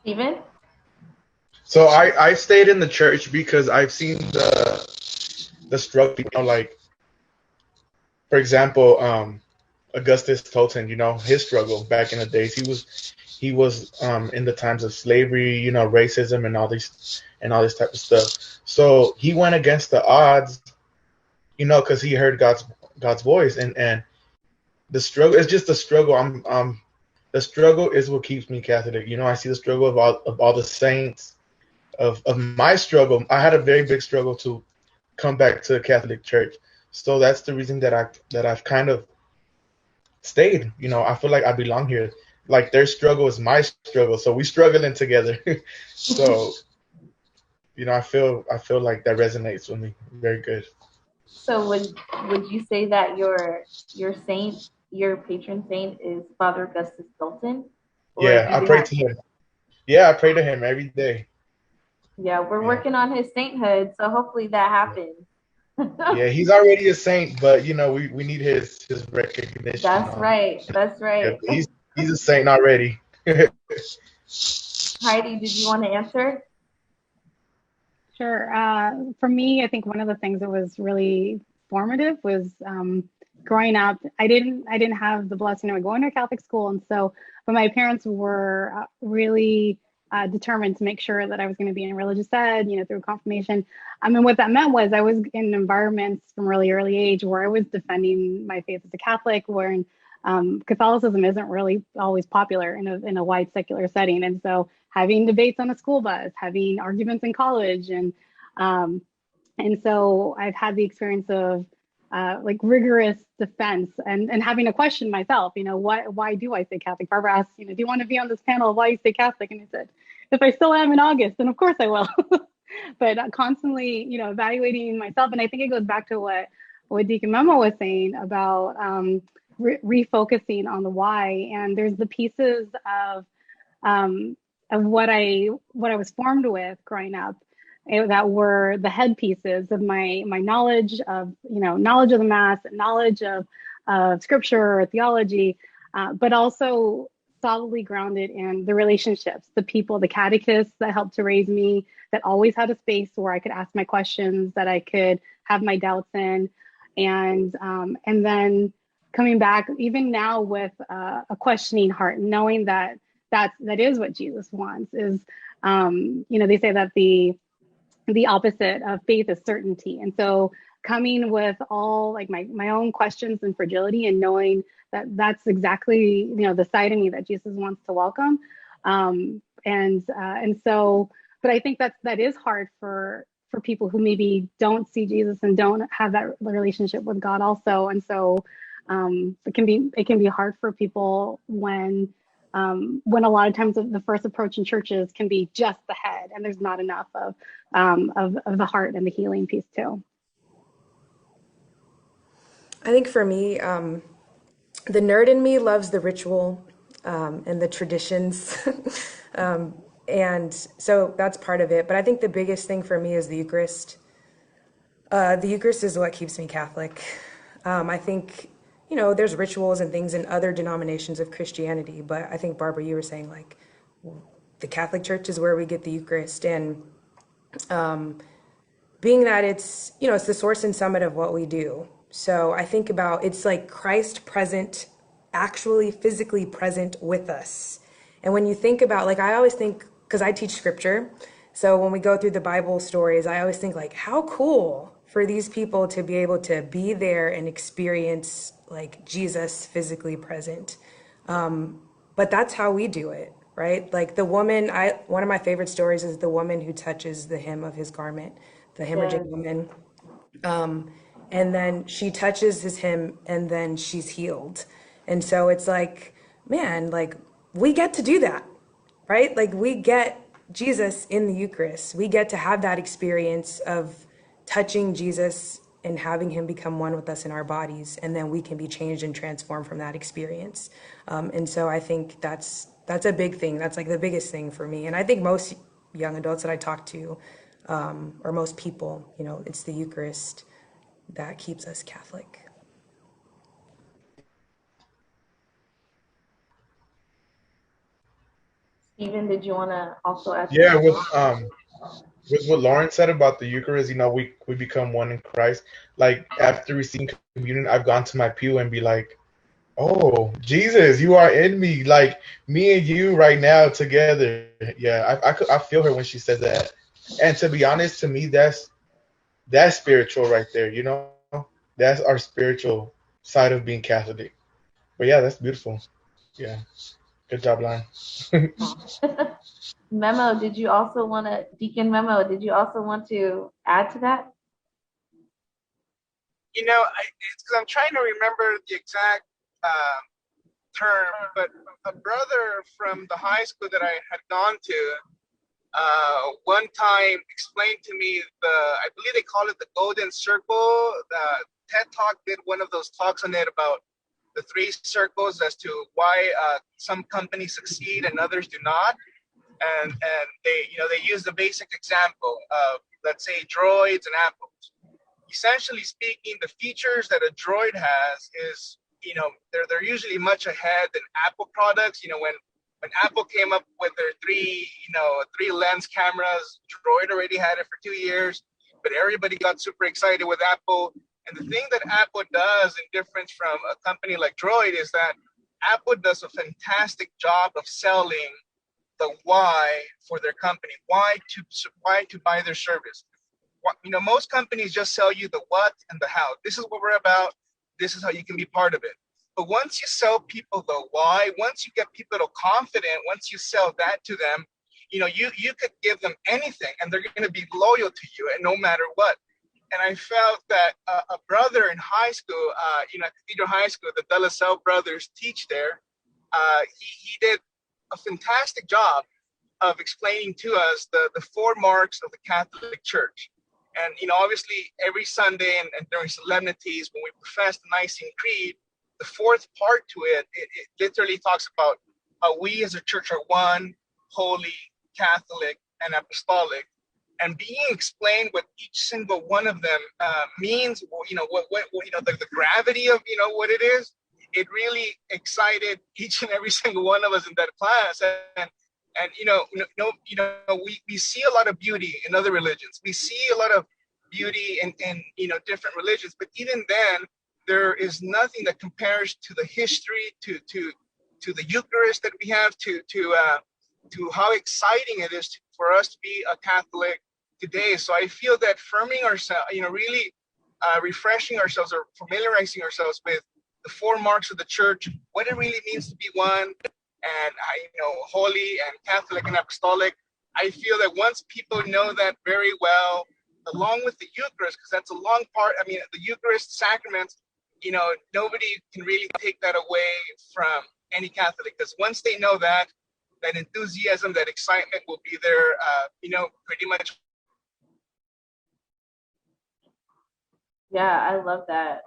Steven? So I stayed in the church because I've seen the struggle, like, for example, Augustus Tolton, his struggle back in the days. He was in the times of slavery, racism and all this type of stuff. So he went against the odds, because he heard God's voice, and the struggle is just the struggle. The struggle is what keeps me Catholic. I see the struggle of all the saints, of my struggle. I had a very big struggle to come back to the Catholic Church. So that's the reason that I've kind of stayed. I feel like I belong here. Like, their struggle is my struggle, so we struggling together. So I feel like that resonates with me very good. So would you say that your saint, your patron saint, is Father Augustus Dalton, or Yeah, do I you pray have? to him. Yeah, I pray to him every day. Yeah, we're Yeah. working on his sainthood, so hopefully that happens. Yeah, he's already a saint, but we need his recognition. That's right. That's Yeah, right. he's a saint already. Heidi, did you want to answer? Sure. For me, I think one of the things that was really formative was growing up. I didn't have the blessing of going to a Catholic school, and so, but my parents were really determined to make sure that I was going to be in religious ed, through confirmation. I mean, what that meant was I was in environments from really early age where I was defending my faith as a Catholic, where Catholicism isn't really always popular in a wide secular setting, and so having debates on a school bus, having arguments in college, um, and so I've had the experience of like rigorous defense and having to question myself. Why do I say Catholic? Barbara asked, do you want to be on this panel? Why you say Catholic? And I said, if I still am in August, then of course I will. But constantly, evaluating myself, and I think it goes back to what Deacon Memo was saying about refocusing on the why. And there's the pieces um, of what I was formed with growing up, that were the head pieces of my knowledge of knowledge of the mass, knowledge of scripture or theology, but also solidly grounded in the relationships, the people, the catechists that helped to raise me, that always had a space where I could ask my questions, that I could have my doubts in, and then coming back even now with a questioning heart, knowing that that is what Jesus wants. Is they say that the opposite of faith is certainty, and so coming with all like my own questions and fragility, and knowing that that's exactly the side of me that Jesus wants to welcome, and so, but I think that is hard for people who maybe don't see Jesus and don't have that relationship with God also, and so it can be hard for people when a lot of times the first approach in churches can be just the head, and there's not enough of the heart and the healing piece too. I think for me, the nerd in me loves the ritual and the traditions. And so that's part of it. But I think the biggest thing for me is the Eucharist. The Eucharist is what keeps me Catholic. I think, there's rituals and things in other denominations of Christianity, but I think, Barbara, you were saying like the Catholic Church is where we get the Eucharist. And being that it's the source and summit of what we do. So I think about it's like Christ present, actually physically present with us. And when you think about, like, I always think, because I teach scripture, so when we go through the Bible stories, I always think like, how cool for these people to be able to be there and experience like Jesus physically present. But that's how we do it, right? Like the woman, one of my favorite stories is the woman who touches the hem of his garment, the hemorrhagic Yes. woman. And then she touches his hem and then she's healed. And so it's like, man, like we get to do that, right? Like we get Jesus in the Eucharist. We get to have that experience of touching Jesus and having him become one with us in our bodies. And then we can be changed and transformed from that experience. And so I think that's a big thing. That's like the biggest thing for me. And I think most young adults that I talk to, or most people, it's the Eucharist that keeps us Catholic. Stephen, did you want to also add Yeah, something? with what Lauren said about the Eucharist, we become one in Christ. Like after receiving communion, I've gone to my pew and be like, "Oh, Jesus, you are in me, like me and you right now together." Yeah, I feel her when she says that. And to be honest, to me, that's spiritual right there. That's our spiritual side of being Catholic. But yeah, that's beautiful. Yeah, good job, Lauren. Memo, did you also want to, Deacon Memo, did you also want to add to that? It's because I'm trying to remember the exact term, but a brother from the high school that I had gone to, one time explained to me I believe they call it the Golden Circle. TED Talk did one of those talks on it about the three circles as to why some companies succeed and others do not. And they use the basic example of, let's say, droids and apples. Essentially speaking, the features that a droid has is, they're usually much ahead than Apple products. When Apple came up with their three lens cameras, Droid already had it for 2 years, but everybody got super excited with Apple. And the thing that Apple does in difference from a company like Droid is that Apple does a fantastic job of selling the why for their company, why to buy their service. Most companies just sell you the what and the how. This is what we're about. This is how you can be part of it. But once you sell people the why, once you get people confident, once you sell that to them, you could give them anything and they're going to be loyal to you, and no matter what. And I felt that a brother in high school, Cathedral High School, the De La Salle brothers teach there. He did a fantastic job of explaining to us the four marks of the Catholic Church. And, obviously every Sunday and during solemnities, when we profess the Nicene Creed, the fourth part to it literally talks about how we as a church are one, holy, Catholic, and apostolic. And being explained what each single one of them means, the gravity of, what it is, it really excited each and every single one of us in that class. And we see a lot of beauty in other religions. We see a lot of beauty in different religions, but even then, there is nothing that compares to the history, to the Eucharist that we have, to how exciting it is for us to be a Catholic today. So I feel that firming ourselves, really refreshing ourselves or familiarizing ourselves with the four marks of the church, what it really means to be one, and holy and Catholic and apostolic. I feel that once people know that very well, along with the Eucharist, because that's a long part. I mean, the Eucharist sacraments, nobody can really take that away from any Catholic, because once they know that enthusiasm, that excitement will be there, pretty much. Yeah, I love that.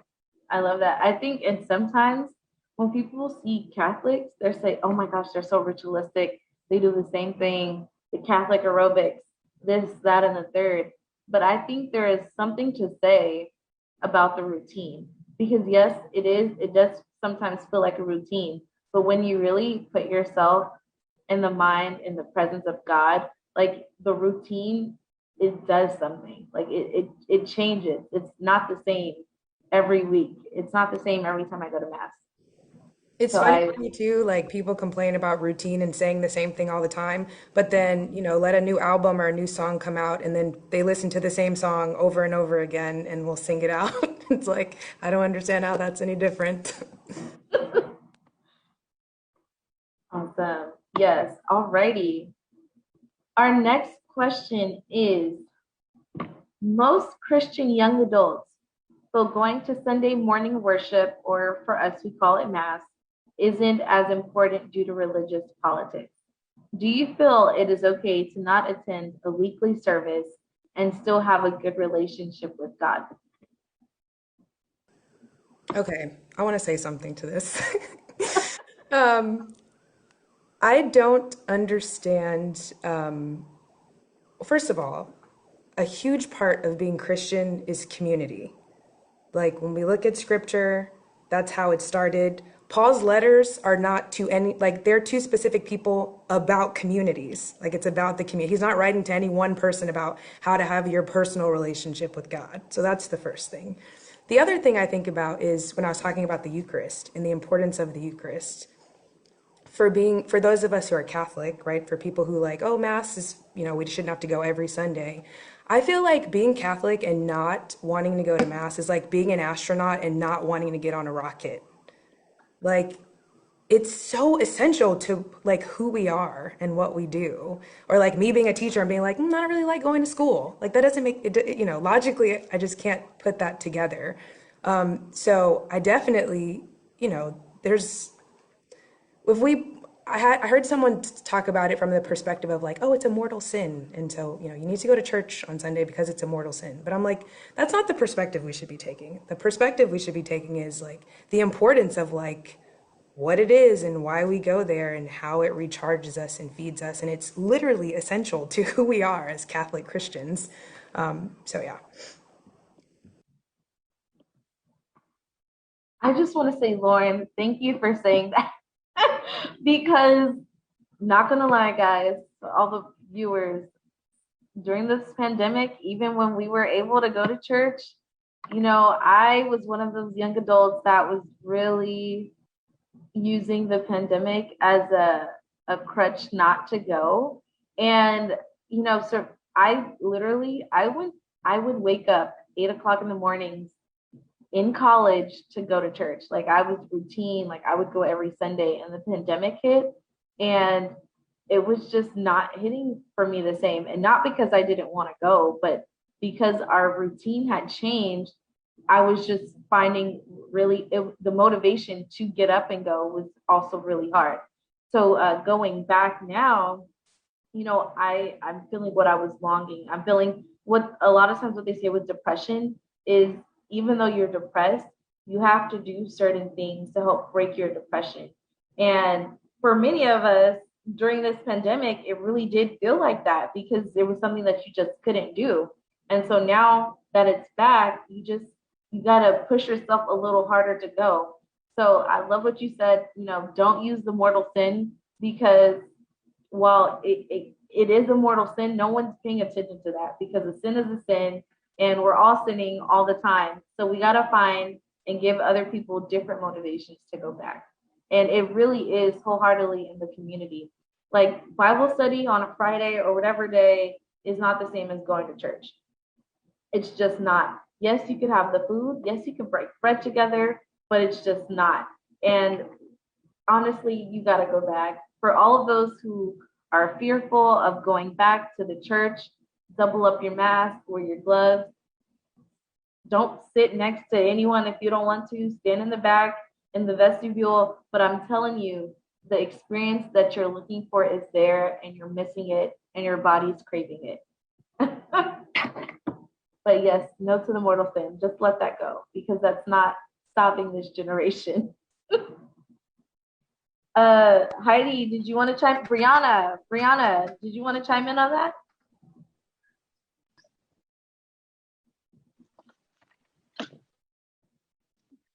I think, and sometimes when people see Catholics, they say, oh my gosh, they're so ritualistic. They do the same thing, the Catholic aerobics, this, that, and the third. But I think there is something to say about the routine, because yes, it does sometimes feel like a routine. But when you really put yourself in the mind, in the presence of God, like the routine, it does something. Like it changes. It's not the same every week. It's not the same every time I go to mass. It's funny for me too, like people complain about routine and saying the same thing all the time, but then, let a new album or a new song come out and then they listen to the same song over and over again and we'll sing it out. It's like, I don't understand how that's any different. Awesome. Yes. Alrighty. Our next question is, most Christian young adults feel going to Sunday morning worship, or for us, we call it mass, isn't as important due to religious politics. Do you feel it is okay to not attend a weekly service and still have a good relationship with God? Okay, I want to say something to this. I don't understand. First of all, a huge part of being Christian is community. Like when we look at scripture, that's how it started. Paul's letters are not to any, like they're to specific people about communities. Like it's about the community. He's not writing to any one person about how to have your personal relationship with God. So that's the first thing. The other thing I think about is when I was talking about the Eucharist and the importance of the Eucharist. For those of us who are Catholic, right? For people who like, oh, mass is, we shouldn't have to go every Sunday. I feel like being Catholic and not wanting to go to mass is like being an astronaut and not wanting to get on a rocket. Like, it's so essential to like who we are and what we do. Or like me being a teacher and being like, I don't really like going to school. Like that doesn't make it, logically, I just can't put that together. So I definitely, I heard someone talk about it from the perspective of like, oh, it's a mortal sin. And so, you need to go to church on Sunday because it's a mortal sin. But I'm like, that's not the perspective we should be taking. The perspective we should be taking is like the importance of like what it is and why we go there and how it recharges us and feeds us. And it's literally essential to who we are as Catholic Christians. So yeah. I just want to say, Lauren, thank you for saying that. Because, not gonna lie, guys, all the viewers, during this pandemic, even when we were able to go to church, I was one of those young adults that was really using the pandemic as a crutch not to go. And, so I would wake up 8 o'clock in the mornings in college to go to church. Like I was routine, like I would go every Sunday, and the pandemic hit and it was just not hitting for me the same. And not because I didn't want to go, but because our routine had changed. I was just finding the motivation to get up and go was also really hard. So going back now, I'm feeling what I was longing. I'm feeling what a lot of times what they say with depression is, even though you're depressed, you have to do certain things to help break your depression. And for many of us during this pandemic, it really did feel like that because there was something that you just couldn't do. And so now that it's back, you got to push yourself a little harder to go. So I love what you said, don't use the mortal sin, because while it is a mortal sin, no one's paying attention to that because a sin is a sin. And we're all sinning all the time. So we got to find and give other people different motivations to go back. And it really is wholeheartedly in the community. Like Bible study on a Friday or whatever day is not the same as going to church. It's just not. Yes, you can have the food. Yes, you can break bread together, but it's just not. And honestly, you got to go back. For all of those who are fearful of going back to the church, double up your mask, wear your gloves. Don't sit next to anyone if you don't want to. Stand in the back in the vestibule. But I'm telling you, the experience that you're looking for is there, and you're missing it, and your body's craving it. But yes, no to the mortal sin. Just let that go, because that's not stopping this generation. Heidi, did you want to chime? Brianna, did you want to chime in on that?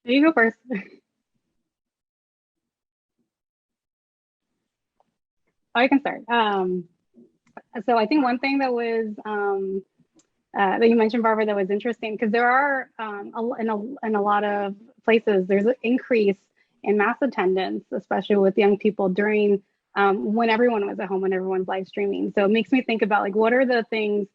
You go first. I can start. So I think one thing that was that you mentioned, Barbara, that was interesting, because there are in a lot of places there's an increase in mass attendance, especially with young people during when everyone was at home, when everyone's live streaming. So it makes me think about like, what are the things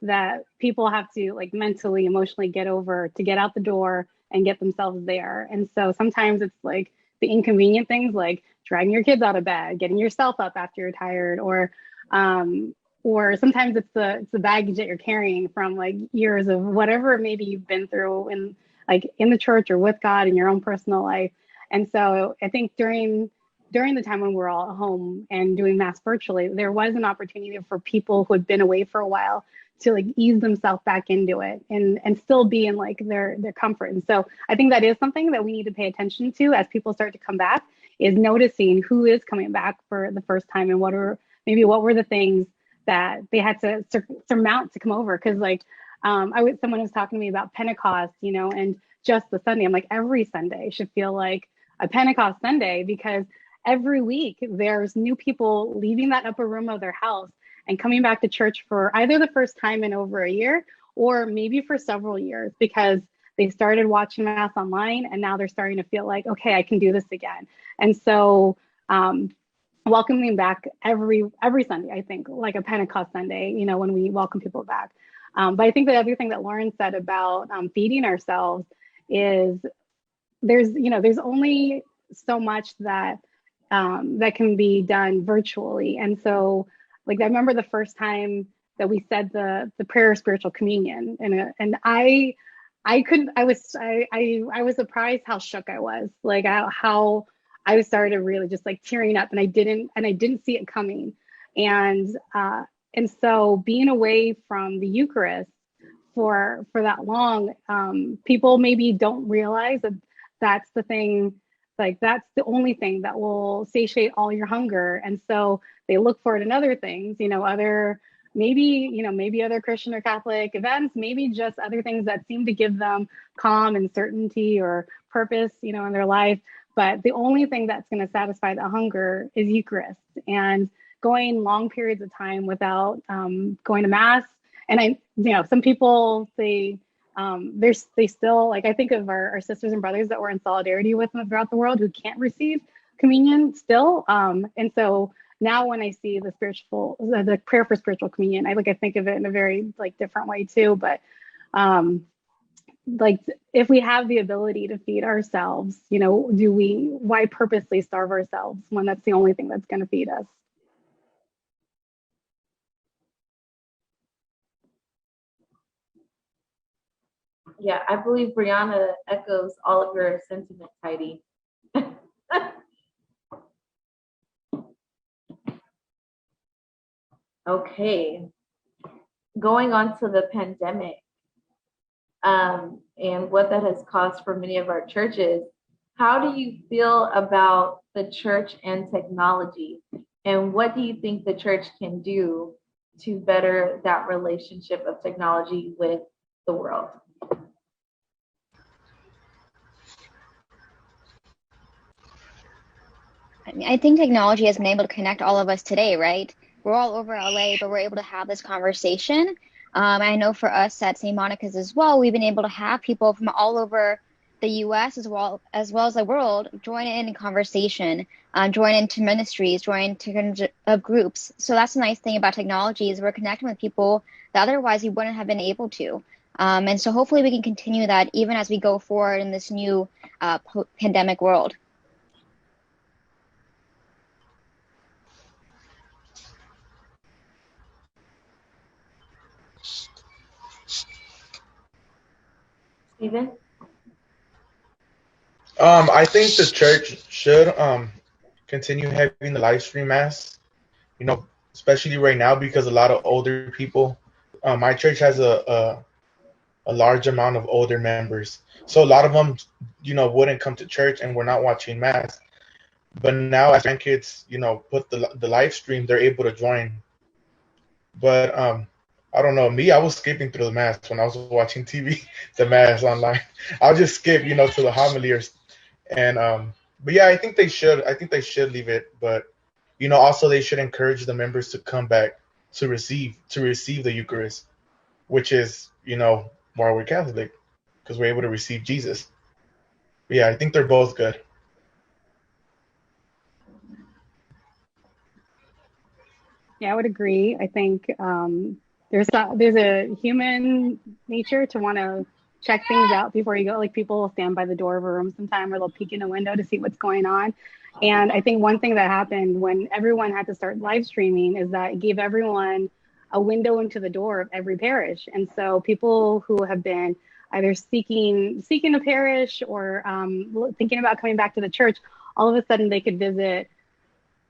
that people have to like mentally, emotionally get over to get out the door and get themselves there. And so sometimes it's like the inconvenient things like dragging your kids out of bed, getting yourself up after you're tired, or sometimes it's the baggage that you're carrying from like years of whatever maybe you've been through in the church or with God in your own personal life. And so I think during the time when we're all at home and doing mass virtually, there was an opportunity for people who had been away for a while to like ease themselves back into it and still be in like their comfort. And so I think that is something that we need to pay attention to as people start to come back, is noticing who is coming back for the first time and what were the things that they had to surmount to come over. Because like someone was talking to me about Pentecost, and just the Sunday. I'm like, every Sunday should feel like a Pentecost Sunday, because every week there's new people leaving that upper room of their house and coming back to church for either the first time in over a year or maybe for several years, because they started watching Mass online and now they're starting to feel like, okay, I can do this again. And so welcoming back every Sunday, I think, like a Pentecost Sunday, when we welcome people back. But I think that everything that Lauren said about feeding ourselves is there's only so much that can be done virtually. And so like I remember the first time that we said the prayer of spiritual communion, and I was surprised how shook I was, like how I started really just like tearing up, and I didn't see it coming. And so being away from the Eucharist for that long, people maybe don't realize that that's the thing, like that's the only thing that will satiate all your hunger. And so they look for it in other things, other, maybe other Christian or Catholic events, maybe just other things that seem to give them calm and certainty or purpose, in their life. But the only thing that's going to satisfy the hunger is Eucharist. And going long periods of time without going to Mass. And some people, they still, like, I think of our sisters and brothers that we're in solidarity with them throughout the world who can't receive communion still. And so now when I see the prayer for spiritual communion, I think of it in a very different way too. But if we have the ability to feed ourselves, why purposely starve ourselves when that's the only thing that's going to feed us? Yeah, I believe Brianna echoes all of your sentiments, Heidi. Okay, going on to the pandemic and what that has caused for many of our churches. How do you feel about the church and technology? And what do you think the church can do to better that relationship of technology with the world? I think technology has been able to connect all of us today, right? We're all over LA, but we're able to have this conversation. I know for us at St. Monica's as well, we've been able to have people from all over the US as well as the world join in conversation, join into ministries, join into groups. So that's the nice thing about technology is we're connecting with people that otherwise we wouldn't have been able to. And so hopefully we can continue that even as we go forward in this new pandemic world. Stephen? I think the church should continue having the live stream mass, especially right now because a lot of older people. My church has a large amount of older members, so a lot of them, wouldn't come to church and we're not watching mass. But now, as grandkids, put the live stream, they're able to join. But I don't know. Me, I was skipping through the mass when I was watching TV, the mass online. I'll just skip, to the homily but yeah, I think they should. I think they should leave it. But also they should encourage the members to come back to receive the Eucharist, which is why we're Catholic, because we're able to receive Jesus. But yeah, I think they're both good. Yeah, I would agree. I think there's a human nature to want to check things out before you go. Like people will stand by the door of a room sometime, or they'll peek in a window to see what's going on. And I think one thing that happened when everyone had to start live streaming is that it gave everyone a window into the door of every parish. And so people who have been either seeking a parish or thinking about coming back to the church, all of a sudden they could visit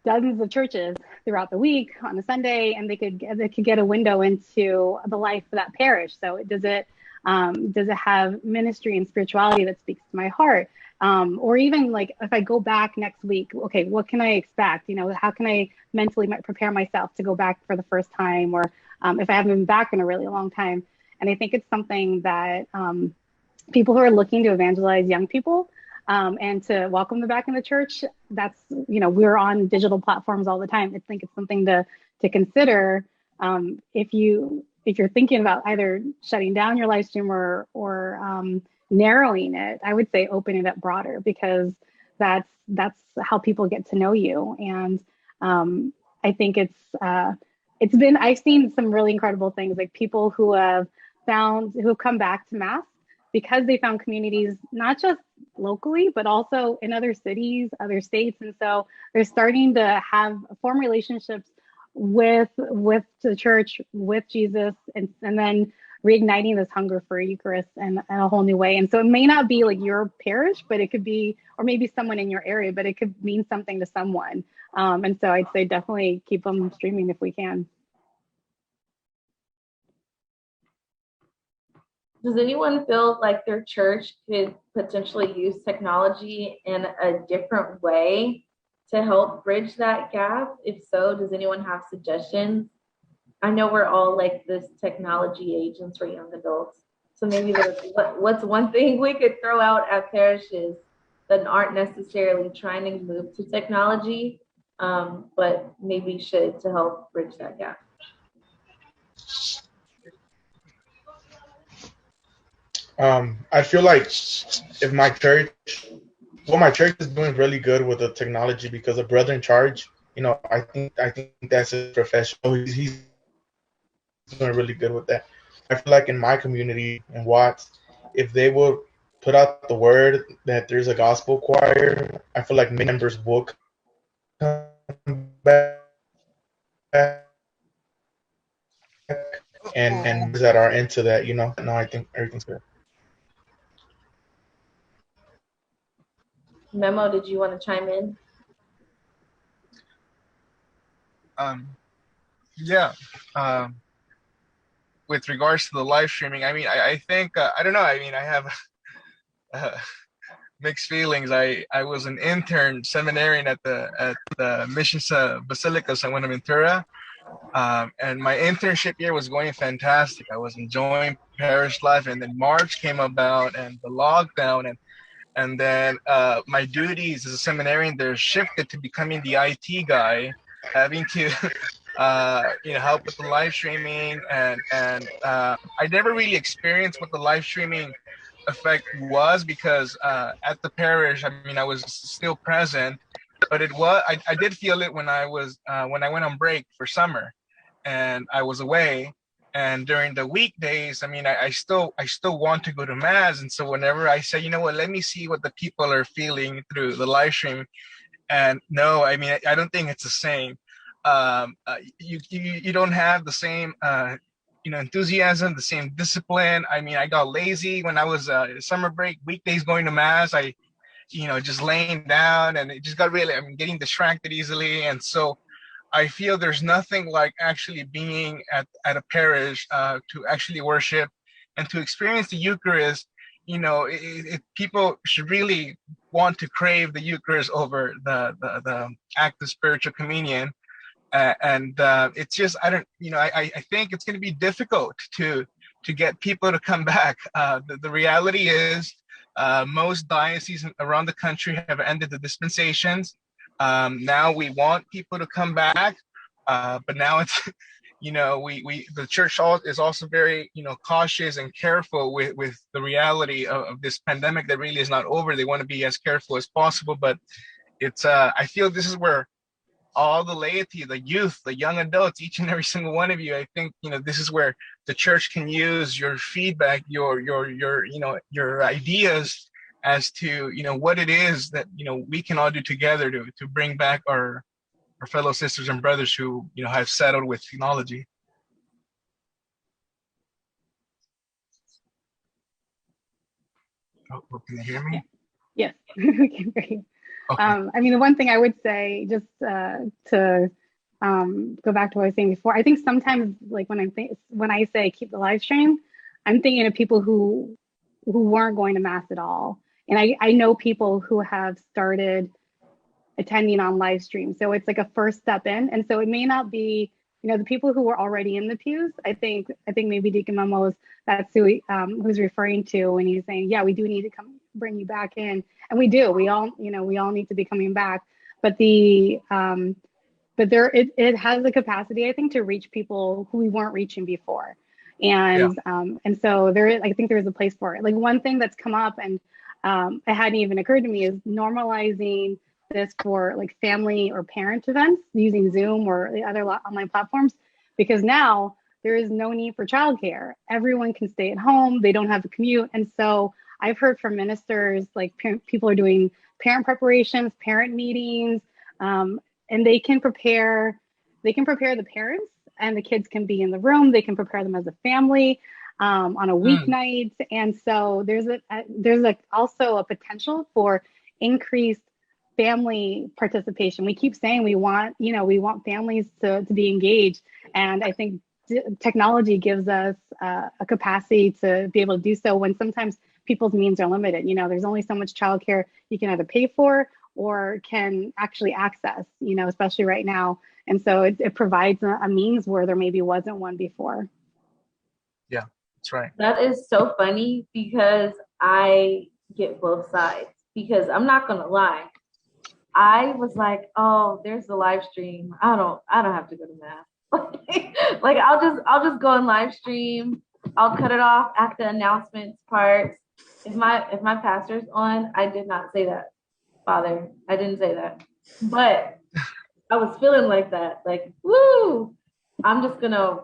dozens of churches throughout the week on a Sunday, and they could get a window into the life of that parish. So does it have ministry and spirituality that speaks to my heart? Or even like if I go back next week, okay, what can I expect? How can I mentally prepare myself to go back for the first time, or if I haven't been back in a really long time? And I think it's something that people who are looking to evangelize young people and to welcome them back in the church, that's, we're on digital platforms all the time. I think it's something to consider if you're thinking about either shutting down your live stream or narrowing it. I would say open it up broader, because that's how people get to know you. And I think I've seen some really incredible things, like people who have come back to Mass because they found communities, not just locally, but also in other cities, other states. And so they're starting to form relationships with the church, with Jesus, and then reigniting this hunger for Eucharist in a whole new way. And so it may not be like your parish, but it could be, or maybe someone in your area, but it could mean something to someone. And so I'd say definitely keep them streaming if we can. Does anyone feel like their church could potentially use technology in a different way to help bridge that gap? If so, does anyone have suggestions? I know we're all like this technology agents for young adults. So maybe what's one thing we could throw out at parishes that aren't necessarily trying to move to technology, but maybe should to help bridge that gap? I feel like if my church, my church is doing really good with the technology because the brother in charge, I think that's his profession. He's doing really good with that. I feel like in my community in Watts, if they would put out the word that there's a gospel choir, I feel like members will come back and that are into that, No, I think everything's good. Memo, did you want to chime in? Yeah. With regards to the live streaming, I mean, I think, I don't know. I mean, I have mixed feelings. I was an intern seminarian at the Mission Basilica San Buenaventura. And my internship year was going fantastic. I was enjoying parish life. And then March came about and the lockdown and then my duties as a seminarian, they're shifted to becoming the IT guy, having to help with the live streaming and I never really experienced what the live streaming effect was because at the parish, I mean, I was still present, but I did feel it when I went on break for summer and I was away. And during the weekdays, I mean, I still want to go to mass. And so whenever I say, you know what, let me see what the people are feeling through the live stream. And no, I mean, I don't think it's the same. You don't have the same, enthusiasm, the same discipline. I mean, I got lazy when I was summer break, weekdays going to mass. I, just laying down and it just got really, getting distracted easily. And so I feel there's nothing like actually being at a parish to actually worship and to experience the Eucharist. People should really want to crave the Eucharist over the act of spiritual communion. It's just, I think it's going to be difficult to get people to come back. The reality is most dioceses around the country have ended the dispensations. Now we want people to come back, but now it's, the church is also very, cautious and careful with the reality of this pandemic that really is not over. They want to be as careful as possible, but it's, I feel this is where all the laity, the youth, the young adults, each and every single one of you, I think, this is where the church can use your feedback, your ideas as to, what it is that, we can all do together to bring back our fellow sisters and brothers who, have settled with technology. Oh, can you hear me? Yes, we can hear you. Okay. The one thing I would say, just to go back to what I was saying before, I think sometimes, like when I say keep the live stream, I'm thinking of people who weren't going to mass at all, and I know people who have started attending on live stream, so it's like a first step in, and so it may not be, the people who were already in the pews. I think maybe Deacon Memo that's who's referring to when he's saying, yeah, we do need to bring you back in. And we do, we all need to be coming back, but it has the capacity, I think, to reach people who we weren't reaching before. And, and so I think there's a place for it. Like one thing that's come up and it hadn't even occurred to me is normalizing this for like family or parent events using Zoom or the other online platforms, because now there is no need for childcare. Everyone can stay at home. They don't have to commute. And so I've heard from ministers, like people are doing parent preparations, parent meetings, and they can prepare the parents, and the kids can be in the room. They can prepare them as a family. on a weeknight. And so there's also a potential for increased family participation. We keep saying we want families to be engaged. And I think technology gives us a capacity to be able to do so when sometimes people's means are limited. There's only so much childcare you can either pay for or can actually access, especially right now. And so it provides a means where there maybe wasn't one before. Yeah, that's right. That is so funny because I get both sides. Because I'm not gonna lie, I was like, oh, there's the live stream. I don't have to go to mass. Like I'll just go and live stream. I'll cut it off at the announcements part. If my pastor's on, I did not say that, Father. I didn't say that. But I was feeling like that, like, woo, I'm just gonna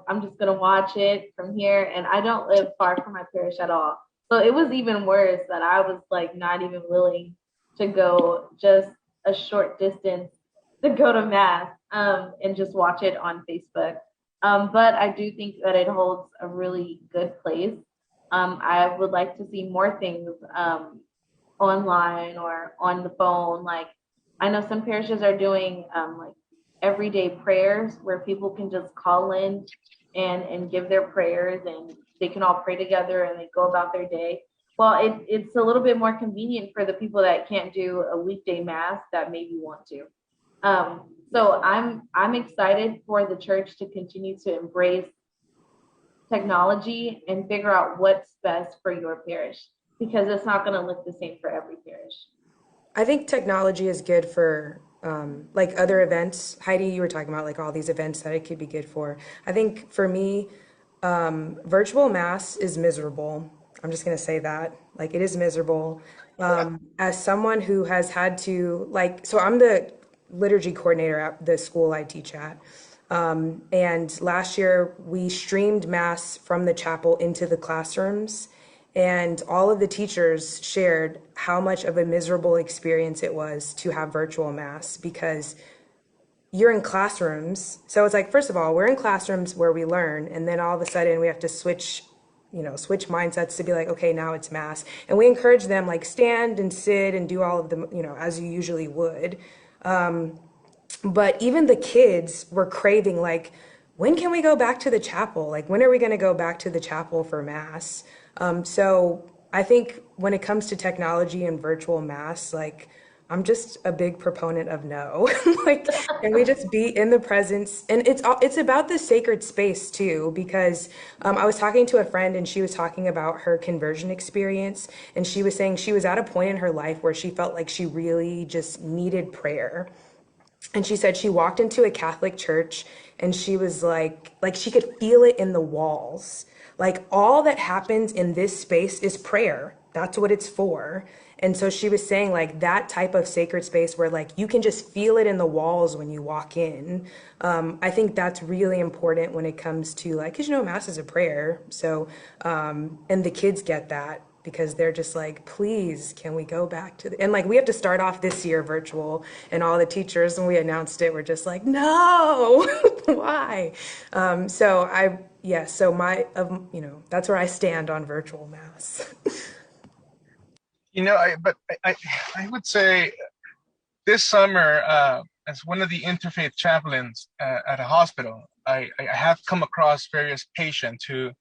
watch it from here. And I don't live far from my parish at all. So it was even worse that I was like not even willing to go just a short distance to go to mass and just watch it on Facebook. But I do think that it holds a really good place. I would like to see more things online or on the phone. Like I know some parishes are doing like everyday prayers where people can just call in and give their prayers and they can all pray together and they go about their day. Well, it's a little bit more convenient for the people that can't do a weekday mass that maybe want to. So I'm excited for the church to continue to embrace technology and figure out what's best for your parish, because it's not going to look the same for every parish. I think technology is good for like other events. Heidi, you were talking about like all these events that it could be good for. I think for me, virtual mass is miserable. I'm just going to say that. Like it is miserable. As someone who has had to so I'm the liturgy coordinator at the school I teach at. And last year we streamed mass from the chapel into the classrooms. And all of the teachers shared how much of a miserable experience it was to have virtual mass because you're in classrooms. So it's like, first of all, we're in classrooms where we learn, and then all of a sudden we have to switch mindsets to be like, okay, now it's mass. And we encourage them like stand and sit and do all of them, as you usually would. But even the kids were craving like, when can we go back to the chapel? Like, when are we going to go back to the chapel for mass? So I think when it comes to technology and virtual mass, like I'm just a big proponent of no. Like, can we just be in the presence? And it's about the sacred space too, because I was talking to a friend and she was talking about her conversion experience. And she was saying she was at a point in her life where she felt like she really just needed prayer. And she said she walked into a Catholic church and she was like she could feel it in the walls. Like all that happens in this space is prayer. That's what it's for. And so she was saying like that type of sacred space where like you can just feel it in the walls when you walk in. I think that's really important when it comes to like, because mass is a prayer. So, and the kids get that because they're just like, please, can we go back to and like we have to start off this year virtual, and all the teachers when we announced it were just like, no, why? So that's where I stand on virtual mass. I would say this summer, as one of the interfaith chaplains at a hospital, I have come across various patients who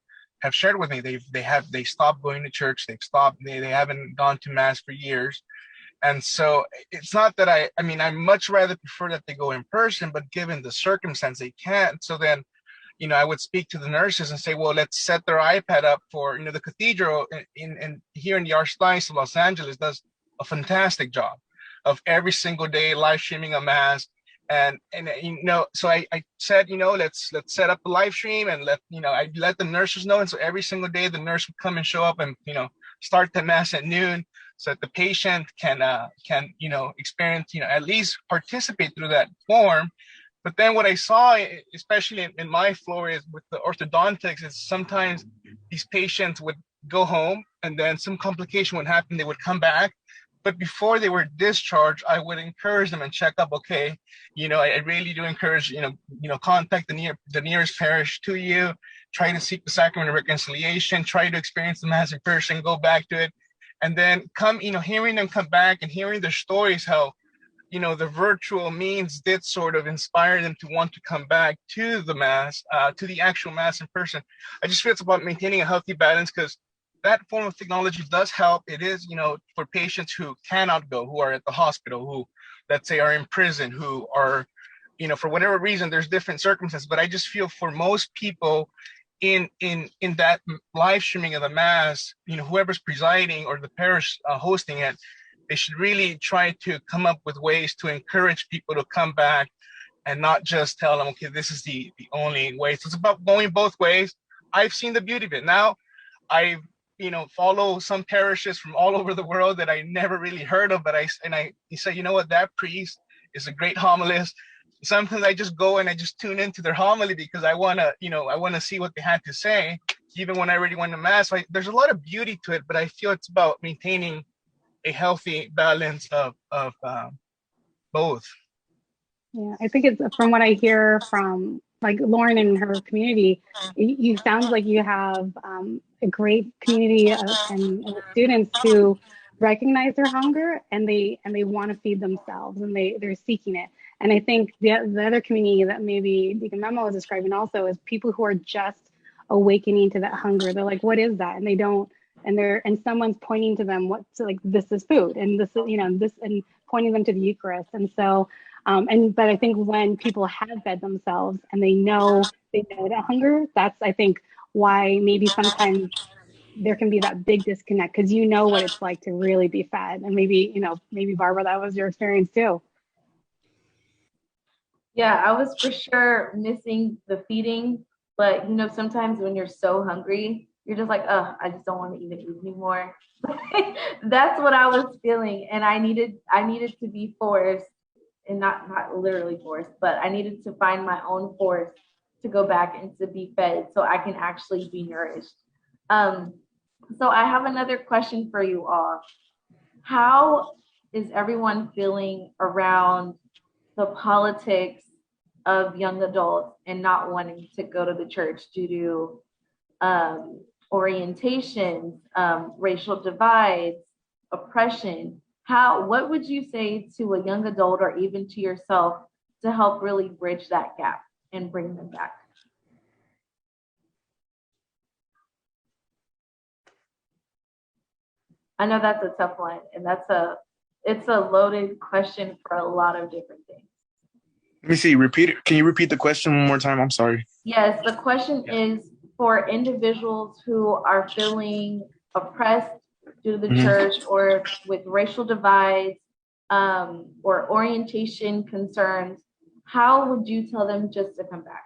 have shared with me they stopped going to church, they haven't gone to mass for years. And so it's not that I much rather prefer that they go in person, but given the circumstance they can't. So then I would speak to the nurses and say, well, let's set their iPad up for, the cathedral in here in the Archdiocese of Los Angeles does a fantastic job of every single day live streaming a mass. And so I said, let's set up a live stream and I let the nurses know. And so every single day the nurse would come and show up and, start the mass at noon so that the patient can experience, at least participate through that form. But then what I saw, especially in my floor, is with the orthodontics, is sometimes these patients would go home and then some complication would happen. They would come back But before they were discharged, I would encourage them and check up. Okay, I really do encourage contact the nearest parish to you. Try to seek the sacrament of reconciliation. Try to experience the mass in person. Go back to it, and then hearing them come back and hearing their stories, how the virtual means did sort of inspire them to want to come back to the mass, to the actual mass in person. I just feel it's about maintaining a healthy balance, because that form of technology does help. It is, for patients who cannot go, who are at the hospital, who, let's say, are in prison, who are, for whatever reason, there's different circumstances. But I just feel for most people in that live streaming of the mass, whoever's presiding or the parish hosting it, they should really try to come up with ways to encourage people to come back and not just tell them, okay, this is the only way. So it's about going both ways. I've seen the beauty of it. Now, I follow some parishes from all over the world that I never really heard of, but I say, you know what, that priest is a great homilist. Sometimes I just go and I just tune into their homily because I want to see what they had to say, even when I already went to mass. There's a lot of beauty to it, but I feel it's about maintaining a healthy balance of both. Yeah, I think it's, from what I hear from like Lauren and her community, you sounds like you have a great community and students who recognize their hunger, and they want to feed themselves, and they're seeking it. And I think the other community that maybe Deacon Memo was describing also is people who are just awakening to that hunger. They're like, what is that? And they don't, and someone's pointing to them like, this is food, and this is, this, and pointing them to the Eucharist. And so, but I think when people have fed themselves and they know that hunger, that's, I think, why maybe sometimes there can be that big disconnect, because what it's like to really be fed. And maybe Barbara, that was your experience too. Yeah, I was for sure missing the feeding, but sometimes when you're so hungry, you're just like, oh, I just don't want to even eat anymore. That's what I was feeling, and I needed to be forced, and not literally forced, but I needed to find my own force to go back and to be fed, so I can actually be nourished. So I have another question for you all. How is everyone feeling around the politics of young adults and not wanting to go to the church due to orientations, racial divides, oppression? What would you say to a young adult, or even to yourself, to help really bridge that gap and bring them back? I know that's a tough one, and it's a loaded question for a lot of different things. Let me see. Repeat it. Can you repeat the question one more time? I'm sorry. Yes, the question is for individuals who are feeling oppressed due to the church, or with racial divides, or orientation concerns. How would you tell them just to come back?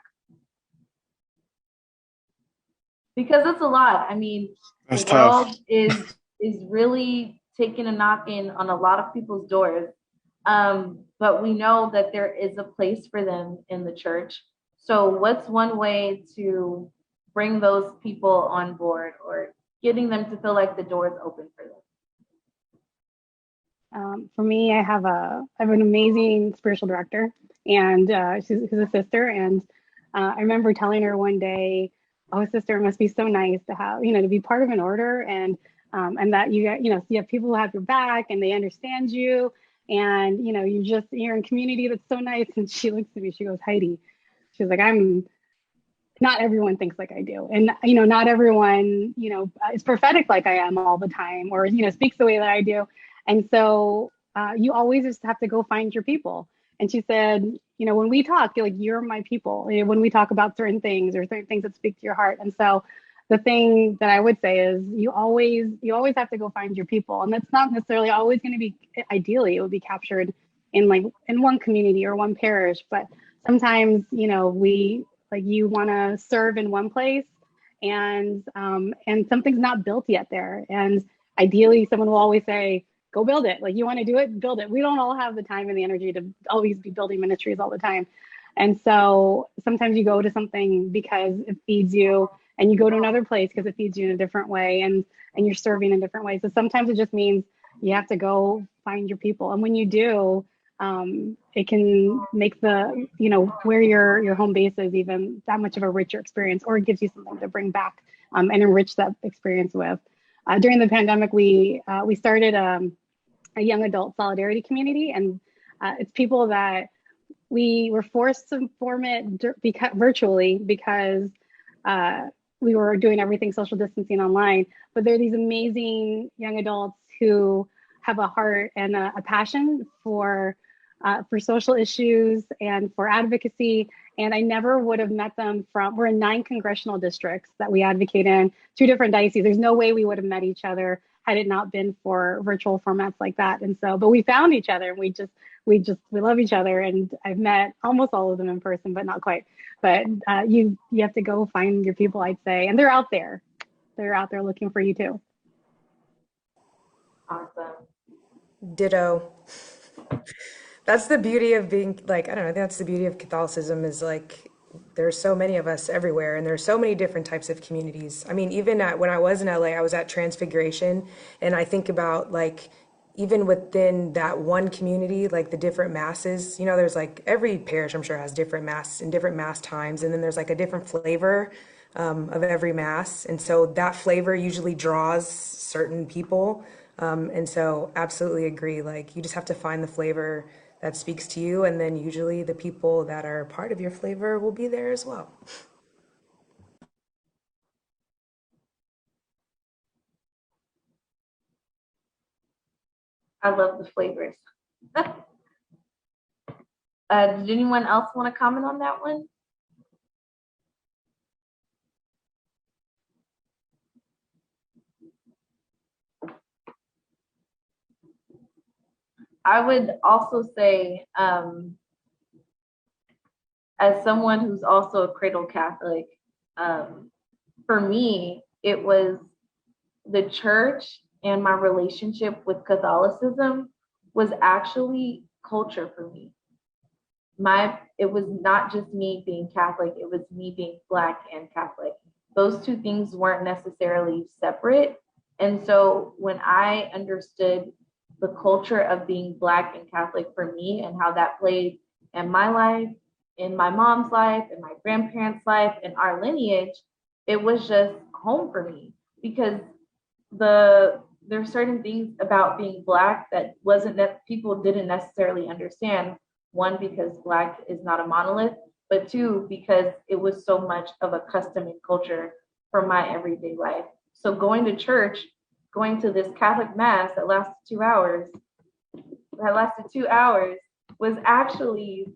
Because it's a lot. I mean, That's the world tough. is really taking a knocking on a lot of people's doors. But we know that there is a place for them in the church. So what's one way to bring those people on board, or getting them to feel like the door is open for them? For me, I have an amazing spiritual director, and she's a sister. And I remember telling her one day, "Oh, sister, it must be so nice to have, to be part of an order, and that you have people who have your back and they understand you, and you're in community that's so nice." And she looks at me, she goes, "Heidi," she's like, not everyone thinks like I do. And, not everyone, is prophetic like I am all the time, or, speaks the way that I do. And so you always just have to go find your people. And she said, when we talk, you're my people. When we talk about certain things, or certain things that speak to your heart. And so the thing that I would say is you always have to go find your people. And that's not necessarily always going to be, ideally, it would be captured in one community or one parish. But sometimes, you want to serve in one place, and something's not built yet there. And ideally, someone will always say, go build it. You want to do it, build it. We don't all have the time and the energy to always be building ministries all the time. And so sometimes you go to something because it feeds you, and you go to another place because it feeds you in a different way, and you're serving in different ways. So sometimes it just means you have to go find your people. And when you do, it can make the, where your home base is even that much of a richer experience, or it gives you something to bring back and enrich that experience with. During the pandemic, we started a young adult solidarity community, and it's people that we were forced to form it virtually because we were doing everything social distancing online. But there are these amazing young adults who have a heart and a passion for social issues and for advocacy. And I never would have met them we're in 9 congressional districts that we advocate in, 2 different dioceses. There's no way we would have met each other had it not been for virtual formats like that. And so, but we found each other, and we love each other. And I've met almost all of them in person, but not quite. But you have to go find your people, I'd say. And they're out there. They're out there looking for you too. Awesome. Ditto. That's the beauty of being, like, I don't know, that's the beauty of Catholicism, is like there's so many of us everywhere, and there's so many different types of communities. I mean, even when I was in LA, I was at Transfiguration, and I think about, like, even within that one community, like the different masses, there's like every parish, I'm sure, has different mass and different mass times, and then there's like a different flavor of every mass, and so that flavor usually draws certain people. And so absolutely agree, like you just have to find the flavor that speaks to you, and then usually the people that are part of your flavor will be there as well. I love the flavors. Did anyone else want to comment on that one? I would also say, as someone who's also a cradle Catholic, for me, it was the church, and my relationship with Catholicism was actually culture for me. It was not just me being Catholic, it was me being Black and Catholic. Those 2 things weren't necessarily separate. And so when I understood the culture of being Black and Catholic for me, and how that played in my life, in my mom's life, in my grandparents' life, in our lineage, it was just home for me, because there are certain things about being Black that people didn't necessarily understand. 1, because Black is not a monolith, but 2, because it was so much of a custom and culture for my everyday life. So going to church, going to this Catholic mass that lasted 2 hours, was actually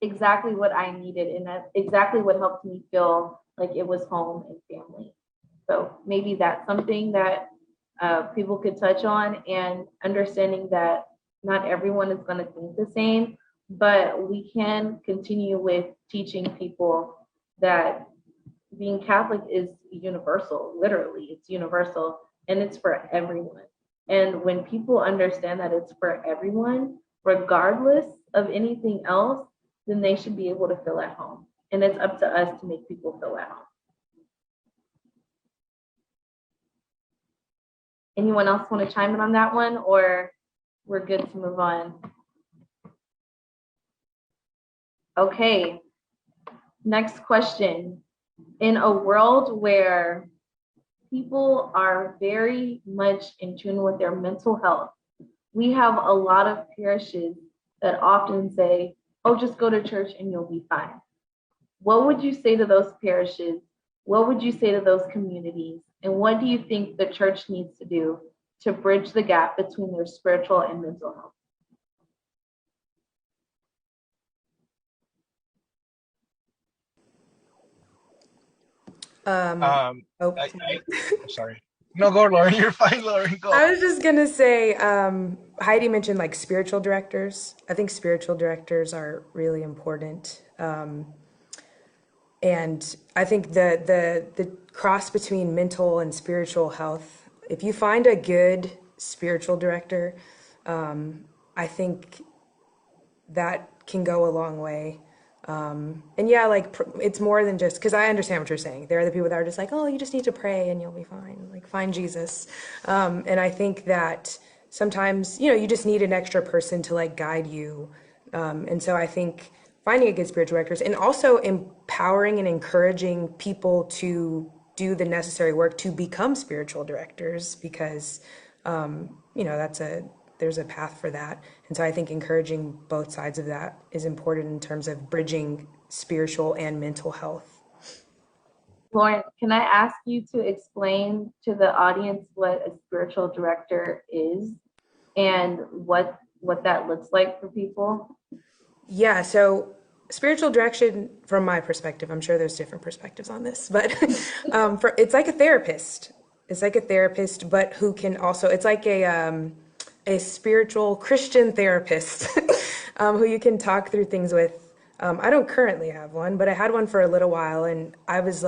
exactly what I needed, and that's exactly what helped me feel like it was home and family. So maybe that's something that people could touch on, and understanding that not everyone is going to think the same, but we can continue with teaching people that being Catholic is universal. Literally, it's universal, and it's for everyone. And when people understand that it's for everyone, regardless of anything else, then they should be able to feel at home. And it's up to us to make people feel at home. Anyone else want to chime in on that one, or we're good to move on? Okay, next question. In a world where people are very much in tune with their mental health, we have a lot of parishes that often say, oh, just go to church and you'll be fine. What would you say to those parishes? What would you say to those communities? And what do you think the church needs to do to bridge the gap between their spiritual and mental health? Sorry. No, go, Lauren. You're fine, Lauren. Go. I was just gonna say, Heidi mentioned like spiritual directors. I think spiritual directors are really important. And I think the cross between mental and spiritual health, if you find a good spiritual director, I think that can go a long way. And yeah, like it's more than just, because I understand what you're saying. There are the people that are just like, oh, you just need to pray and you'll be fine. Like find Jesus. And I think that sometimes, you just need an extra person to like guide you. And so I think finding a good spiritual director and also empowering and encouraging people to do the necessary work to become spiritual directors because, there's a path for that. And so I think encouraging both sides of that is important in terms of bridging spiritual and mental health. Lauren, can I ask you to explain to the audience what a spiritual director is and what that looks like for people? Yeah, so spiritual direction, from my perspective, I'm sure there's different perspectives on this, but it's like a therapist. It's like a therapist, but who can also, it's like a spiritual Christian therapist who you can talk through things with. I don't currently have one, but I had one for a little while, and I was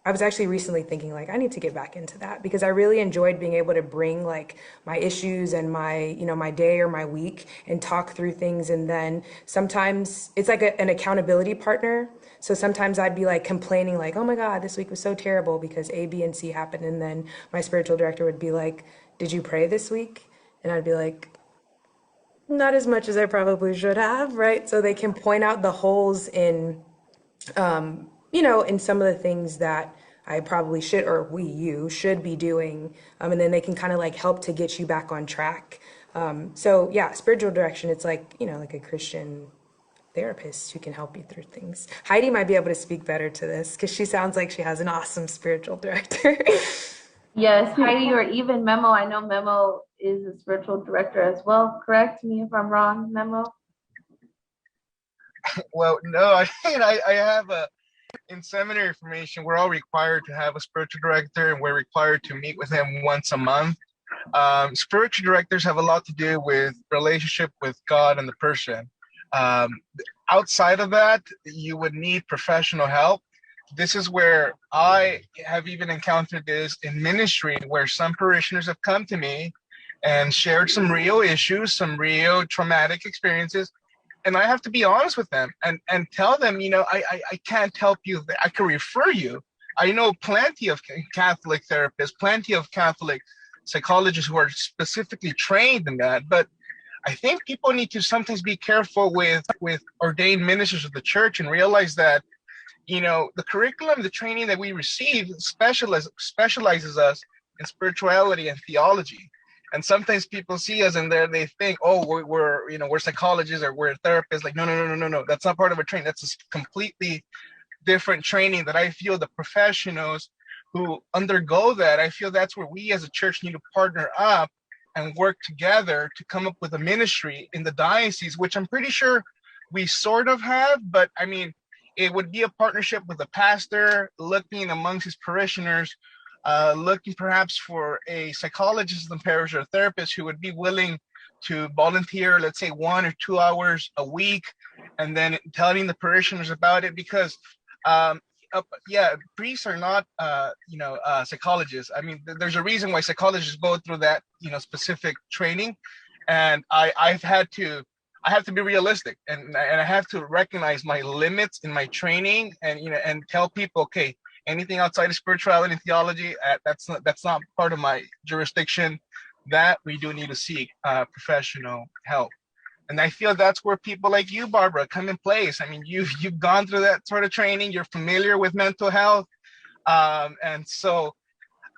actually recently thinking like I need to get back into that because I really enjoyed being able to bring like my issues and my my day or my week and talk through things, and then sometimes it's like an accountability partner. So sometimes I'd be like complaining like, oh my God, this week was so terrible because A, B, and C happened, and then my spiritual director would be like, did you pray this week? And I'd be like, not as much as I probably should have, right? So they can point out the holes in in some of the things that I probably should, or you should be doing. And then they can kind of like help to get you back on track. So yeah, spiritual direction, it's like, like a Christian therapist who can help you through things. Heidi might be able to speak better to this because she sounds like she has an awesome spiritual director. Yes, Heidi, or even Memo. I know Memo is a spiritual director as well. Correct me if I'm wrong, Memo. Well, no, I have in seminary formation, we're all required to have a spiritual director, and we're required to meet with him once a month. Spiritual directors have a lot to do with relationship with God and the person. Outside of that, you would need professional help. This is where I have even encountered this in ministry, where some parishioners have come to me and shared some real issues, some real traumatic experiences. And I have to be honest with them and tell them, I can't help you. I can refer you. I know plenty of Catholic therapists, plenty of Catholic psychologists who are specifically trained in that. But I think people need to sometimes be careful with ordained ministers of the church and realize that, the curriculum, the training that we receive specializes us in spirituality and theology. And sometimes people see us in there, they think, oh, we're psychologists or we're therapists. Like, no. That's not part of a training. That's a completely different training that I feel the professionals who undergo that, I feel that's where we as a church need to partner up and work together to come up with a ministry in the diocese, which I'm pretty sure we sort of have, but I mean, it would be a partnership with a pastor looking amongst his parishioners, looking perhaps for a psychologist in the parish or a therapist who would be willing to volunteer, let's say 1 or 2 hours a week, and then telling the parishioners about it. Because, priests are not, psychologists. I mean, there's a reason why psychologists go through that, specific training, and I have to be realistic, and I have to recognize my limits in my training, and tell people, okay, anything outside of spirituality and theology, that's not part of my jurisdiction. That we do need to seek professional help. And I feel that's where people like you, Barbara, come in place. I mean, you've gone through that sort of training. You're familiar with mental health, and so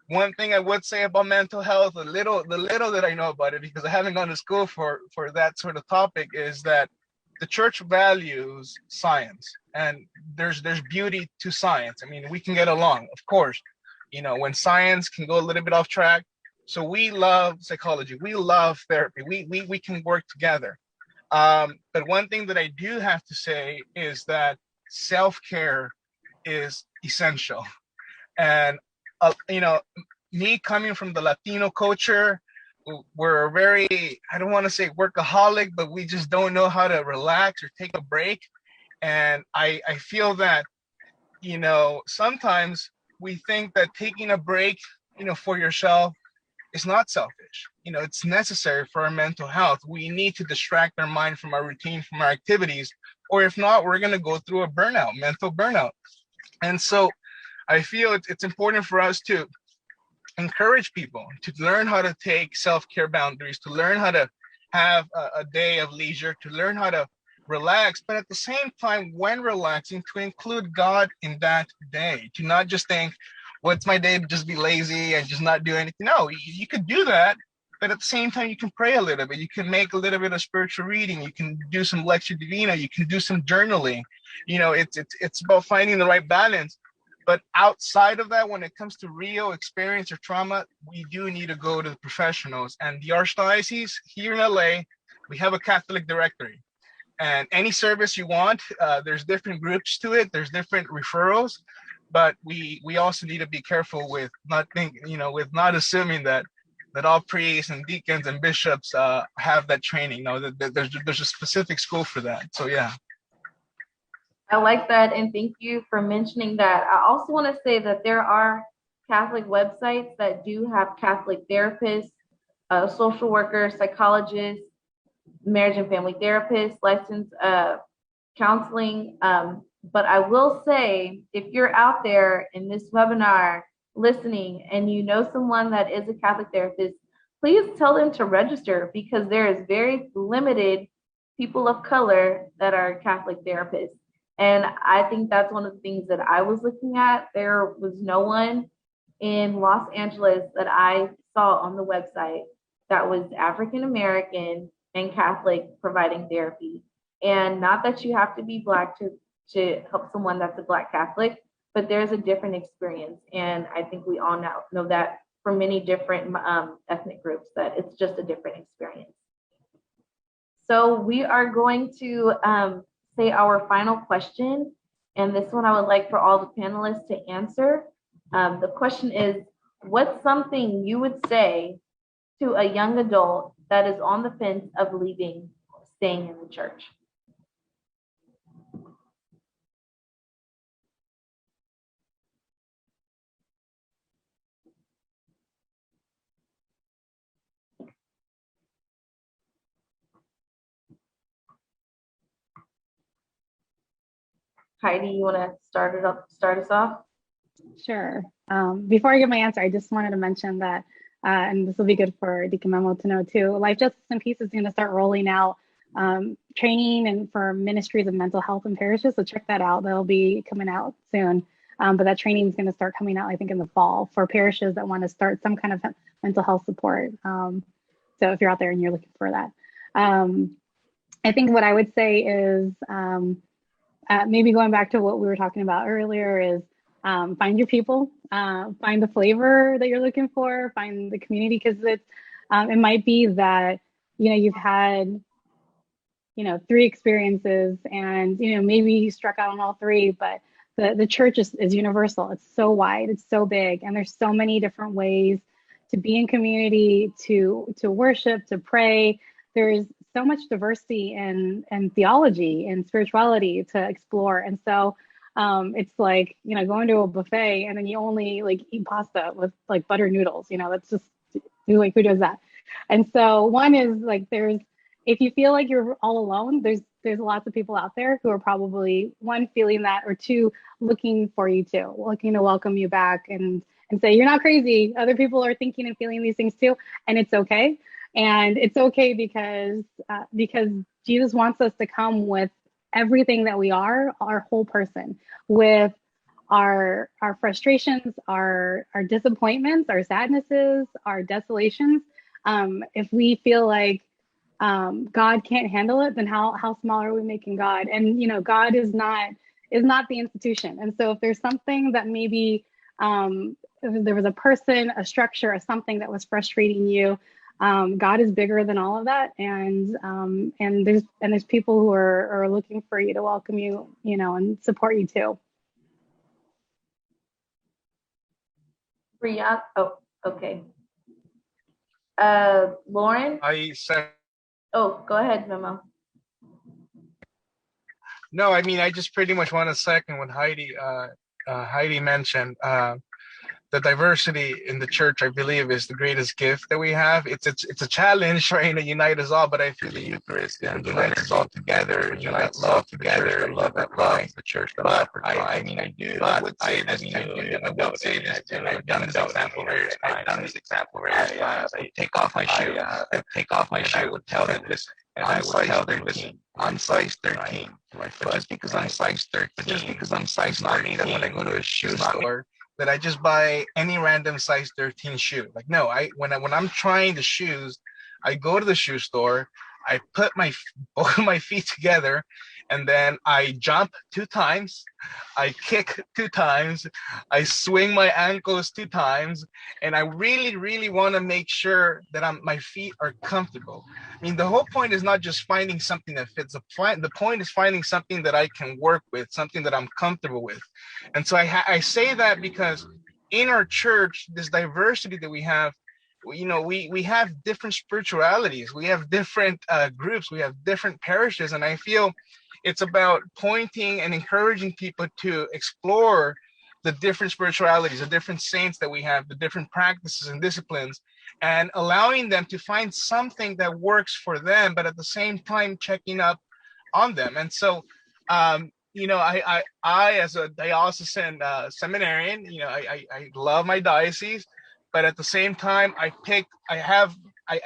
one thing I would say about mental health, the little that I know about it, because I haven't gone to school for that sort of topic, is that the church values science, and there's beauty to science. I mean, we can get along, of course, when science can go a little bit off track. So we love psychology, we love therapy, we can work together. But one thing that I do have to say is that self-care is essential. And me coming from the Latino culture, we're very, I don't want to say workaholic, but we just don't know how to relax or take a break. And I feel that, sometimes we think that taking a break, for yourself is not selfish. It's necessary for our mental health. We need to distract our mind from our routine, from our activities, or if not, we're going to go through a mental burnout. And so I feel it's important for us to encourage people to learn how to take self-care boundaries, to learn how to have a day of leisure, to learn how to relax, but at the same time, when relaxing, to include God in that day, to not just think, what's my day to just be lazy and just not do anything. No, you could do that, but at the same time, you can pray a little bit. You can make a little bit of spiritual reading. You can do some lectio divina. You can do some journaling. You know, it's about finding the right balance. But outside of that, when it comes to real experience or trauma, we do need to go to the professionals. And the Archdiocese here in LA, we have a Catholic directory. And any service you want, there's different groups to it. There's different referrals. But we also need to be careful with with not assuming that all priests and deacons and bishops have that training. No, there's a specific school for that. So yeah. I like that, and thank you for mentioning that. I also want to say that there are Catholic websites that do have Catholic therapists, social workers, psychologists, marriage and family therapists, licensed counseling. But I will say, if you're out there in this webinar listening and you know someone that is a Catholic therapist, please tell them to register, because there is very limited people of color that are Catholic therapists. And I think that's one of the things that I was looking at. There was no one in Los Angeles that I saw on the website that was African American and Catholic providing therapy. And not that you have to be Black to help someone that's a Black Catholic, but there's a different experience. And I think we all know that for many different ethnic groups, that it's just a different experience. So we are going to say our final question. And this one I would like for all the panelists to answer. The question is, what's something you would say to a young adult that is on the fence of leaving, staying in the church? Heidi, you want to start us off? Sure. Before I give my answer, I just wanted to mention that, and this will be good for Deacon Memo to know too, Life Justice and Peace is going to start rolling out training and for ministries of mental health in parishes. So check that out. That'll be coming out soon. But that training is going to start coming out, I think, in the fall for parishes that want to start some kind of mental health support. So if you're out there and you're looking for that. I think what I would say is maybe going back to what we were talking about earlier is find your people, find the flavor that you're looking for, find the community, because it might be that, you've had, 3 experiences and, maybe you struck out on all 3, but the church is universal. It's so wide, it's so big, and there's so many different ways to be in community, to worship, to pray. There's so much diversity in theology and spirituality to explore. And so it's like, going to a buffet and then you only eat pasta with butter noodles, that's just who does that? And so one is if you feel like you're all alone, there's lots of people out there who are probably, 1, feeling that, or 2, looking for you too, looking to welcome you back and say, you're not crazy. Other people are thinking and feeling these things too. And it's okay. And it's okay because Jesus wants us to come with everything that we are, our whole person, with our frustrations, our disappointments, our sadnesses, our desolations. If we feel like God can't handle it, then how small are we making God? And God is not the institution. And so if there's something that maybe if there was a person, a structure, or something that was frustrating you, God is bigger than all of that, and there's people who are looking for you, to welcome you, and support you too. Brianna, oh, okay. Lauren? Oh, go ahead, Memo. No, I mean, I just pretty much want to second what Heidi mentioned. the diversity in the church, I believe, is the greatest gift that we have. It's a challenge trying to unite us all, but I feel the Eucharist and unite us all together, unite love together, love that loves the church, the love for Christ. I mean, I do. I would say this too. I would say this too. I've done this example various times. I take off my shoe. I take off my shoe. I would tell them, listen, I'm size 13. I'm size 13. But just because I'm size 13, does not mean that when I go to a shoe store, that I just buy any random size 13 shoe. Like, no, when I'm trying the shoes, I go to the shoe store, I put both of my feet together, and then I jump 2 times, I kick 2 times, I swing my ankles 2 times, and I really, really want to make sure that my feet are comfortable. I mean, the whole point is not just finding something that fits. The point is finding something that I can work with, something that I'm comfortable with. And so I say that because in our church, this diversity that we have, we have different spiritualities, we have different groups, we have different parishes, and I feel it's about pointing and encouraging people to explore the different spiritualities, the different saints that we have, the different practices and disciplines, and allowing them to find something that works for them, but at the same time checking up on them. And so, I as a diocesan seminarian, I love my diocese, but at the same time, I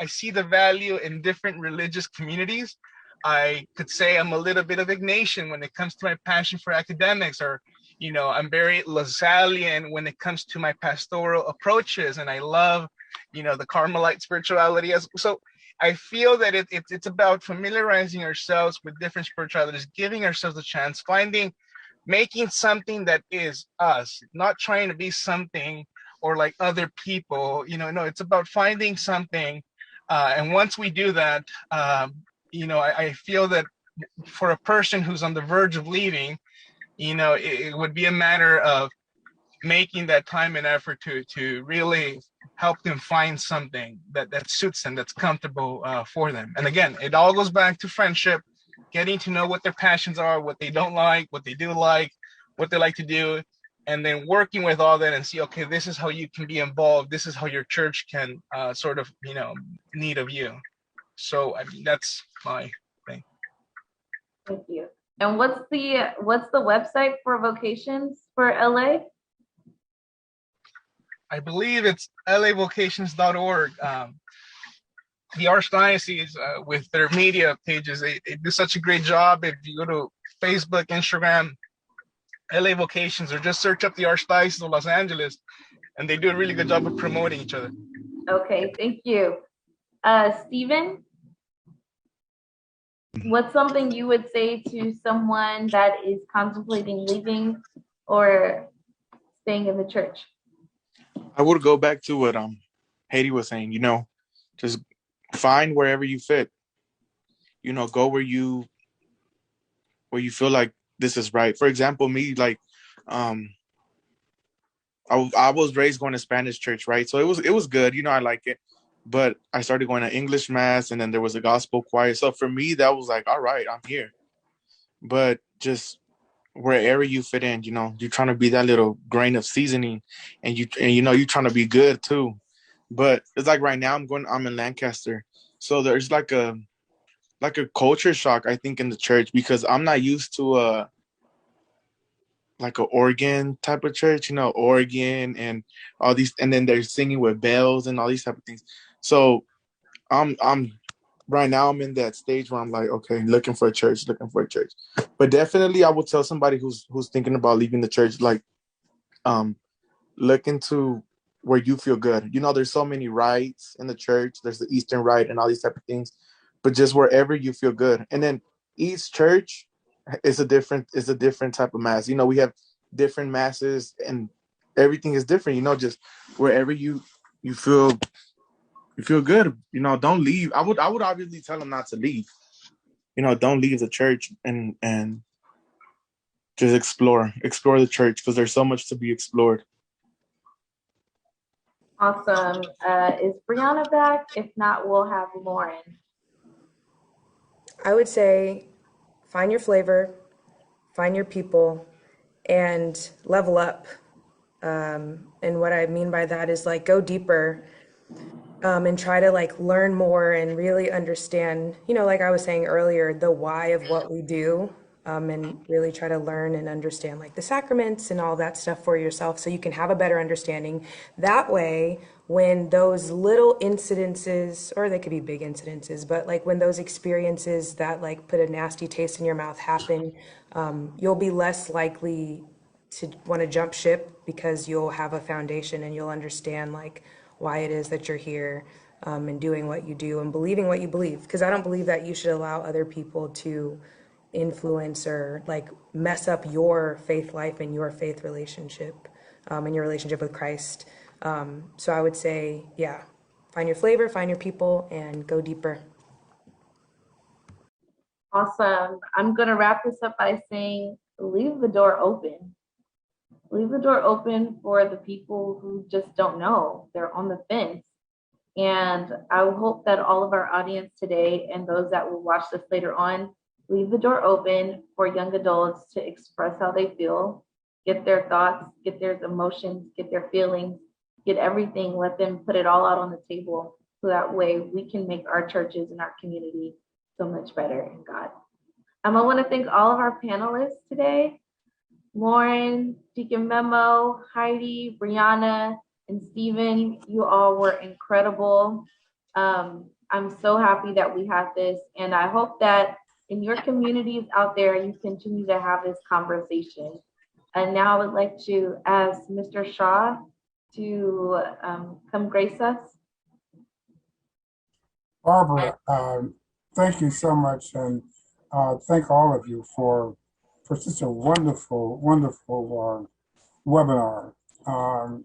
see the value in different religious communities. I could say I'm a little bit of Ignatian when it comes to my passion for academics, or I'm very Lasallian when it comes to my pastoral approaches, and I love the Carmelite spirituality so. I feel that it's about familiarizing ourselves with different spiritualities, giving ourselves a chance, making something that is us, not trying to be something or like other people. No, it's about finding something. And once we do that, I feel that for a person who's on the verge of leaving, it would be a matter of making that time and effort to really help them find something that suits them, that's comfortable for them. And again, it all goes back to friendship, getting to know what their passions are, what they don't like, what they do like, what they like to do, and then working with all that and see, okay, this is how you can be involved. This is how your church can sort of, need of you. So, I mean, that's my thing. Thank you. And what's the website for vocations for LA? I believe it's lavocations.org. The Archdiocese, with their media pages, they do such a great job. If you go to Facebook, Instagram, LA Vocations, or just search up the Archdiocese of Los Angeles, and they do a really good job of promoting each other. Okay, thank you. Stephen, what's something you would say to someone that is contemplating leaving or staying in the church? I would go back to what Haiti was saying, just find wherever you fit. Go where you feel like this is right. For example, me, like I was raised going to Spanish church, right? So it was good, I like it. But I started going to English mass, and then there was a gospel choir. So for me, that was like, all right, I'm here. But just wherever you fit in, you're trying to be that little grain of seasoning, and you're trying to be good too. But it's like right now I'm in Lancaster, so there's like a culture shock, I think, in the church, because I'm not used to like an organ type of church, organ and all these, and then they're singing with bells and all these type of things. So I'm right now I'm in that stage where I'm like, okay, looking for a church. But definitely I would tell somebody who's thinking about leaving the church, like, look into where you feel good. There's so many rites in the church. There's the Eastern Rite and all these type of things, but just wherever you feel good. And then each church is a different type of mass. We have different masses and everything is different, just wherever you feel good, don't leave. I would obviously tell them not to leave. Don't leave the church and just explore the church, because there's so much to be explored. Awesome. Is Brianna back? If not, we'll have Lauren. I would say find your flavor, find your people, and level up. And what I mean by that is like go deeper, and try to like learn more and really understand, like I was saying earlier, the why of what we do, and really try to learn and understand like the sacraments and all that stuff for yourself so you can have a better understanding. That way, when those little incidences, or they could be big incidences, but like when those experiences that like put a nasty taste in your mouth happen, you'll be less likely to want to jump ship because you'll have a foundation and you'll understand like why it is that you're here, and doing what you do and believing what you believe. Because I don't believe that you should allow other people to influence or like mess up your faith life and your faith relationship, and your relationship with Christ. So I would say, yeah, find your flavor, find your people, and go deeper. Awesome. I'm going to wrap this up by saying leave the door open. Leave the door open for the people who just don't know. They're on the fence. And I hope that all of our audience today and those that will watch this later on, leave the door open for young adults to express how they feel, get their thoughts, get their emotions, get their feelings, get everything. Let them put it all out on the table so that way we can make our churches and our community so much better in God. I want to thank all of our panelists today. Lauren, Deacon Memo, Heidi, Brianna, and Stephen, you all were incredible. I'm so happy that we have this, and I hope that in your communities out there, you continue to have this conversation. And now I would like to ask Mr. Shaw to come grace us. Barbara, thank you so much, and thank all of you for such a wonderful, wonderful webinar.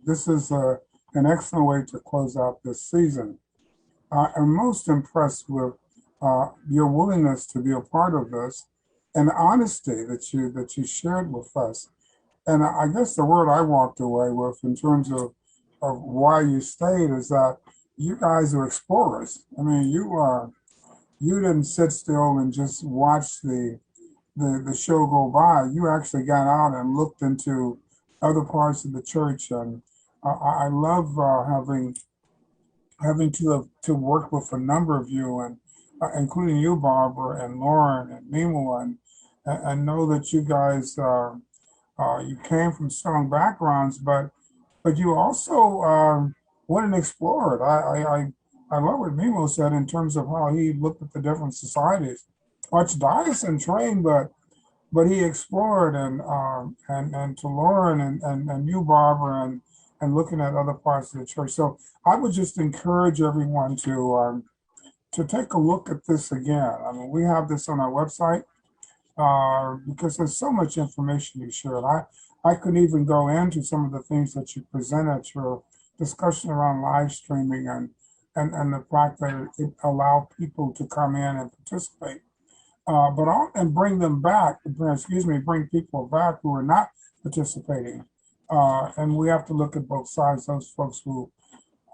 This is an excellent way to close out this season. I'm most impressed with your willingness to be a part of this and the honesty that you shared with us. And I guess the word I walked away with in terms of why you stayed is that you guys are explorers. I mean, you didn't sit still and just watch the show go by. You actually got out and looked into other parts of the church, and I love having to work with a number of you, and including you, Barbara, and Lauren, and Nemo, and know that you guys you came from strong backgrounds, but you also went and explored. I love what Nemo said in terms of how he looked at the different societies. Archdiocese trained, but he explored, and to Lauren and you, Barbara, and looking at other parts of the church. So I would just encourage everyone to take a look at this again. I mean, we have this on our website because there's so much information you shared. I couldn't even go into some of the things that you presented, your discussion around live streaming and the fact that it allowed people to come in and participate. And bring them back, bring people back who are not participating. And we have to look at both sides, those folks who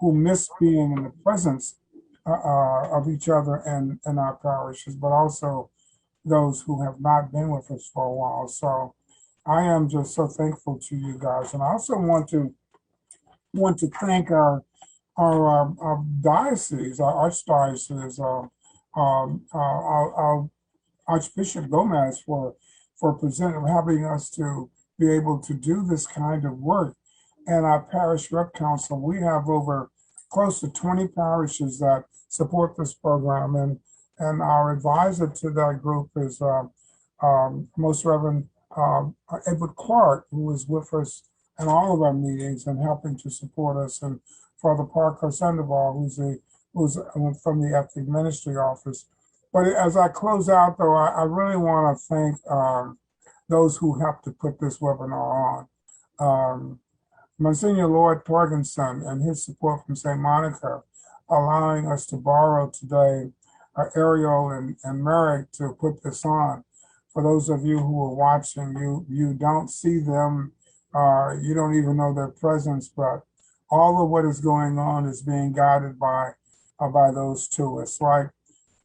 miss being in the presence of each other and in our parishes, but also those who have not been with us for a while. So I am just so thankful to you guys. And I also want to thank our diocese, our archdiocese, our Archbishop Gomez for having us to be able to do this kind of work. And our parish rep council, we have over close to 20 parishes that support this program. And our advisor to that group is Most Reverend Edward Clark, who is with us in all of our meetings and helping to support us, and Father Parker Sandoval, who's from the Ethnic Ministry Office. But as I close out, though, I really want to thank those who helped to put this webinar on. Monsignor Lloyd Torgenson and his support from St. Monica, allowing us to borrow today Ariel and Merrick to put this on. For those of you who are watching, you don't see them, you don't even know their presence, but all of what is going on is being guided by those two. It's like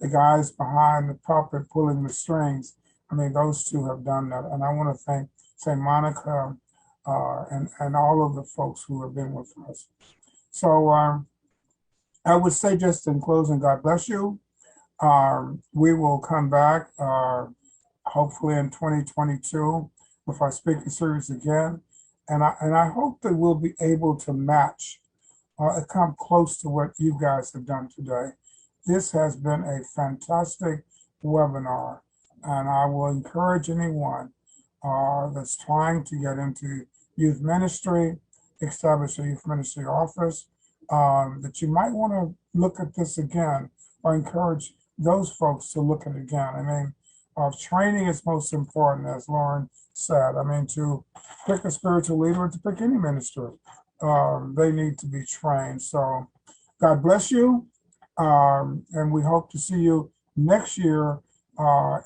the guys behind the puppet pulling the strings. I mean, those two have done that. And I want to thank St. Monica and all of the folks who have been with us. So I would say just in closing, God bless you. We will come back hopefully in 2022 with our speaking series again. And I hope that we'll be able to match come close to what you guys have done today. This has been a fantastic webinar, and I will encourage anyone that's trying to get into youth ministry, establish a youth ministry office, that you might want to look at this again, or encourage those folks to look at it again. I mean, training is most important, as Lauren said. I mean, to pick a spiritual leader or to pick any ministry, they need to be trained. So God bless you. And we hope to see you next year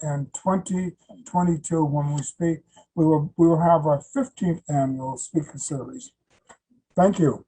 in 2022 when we speak. We will have our 15th annual speaker series. Thank you.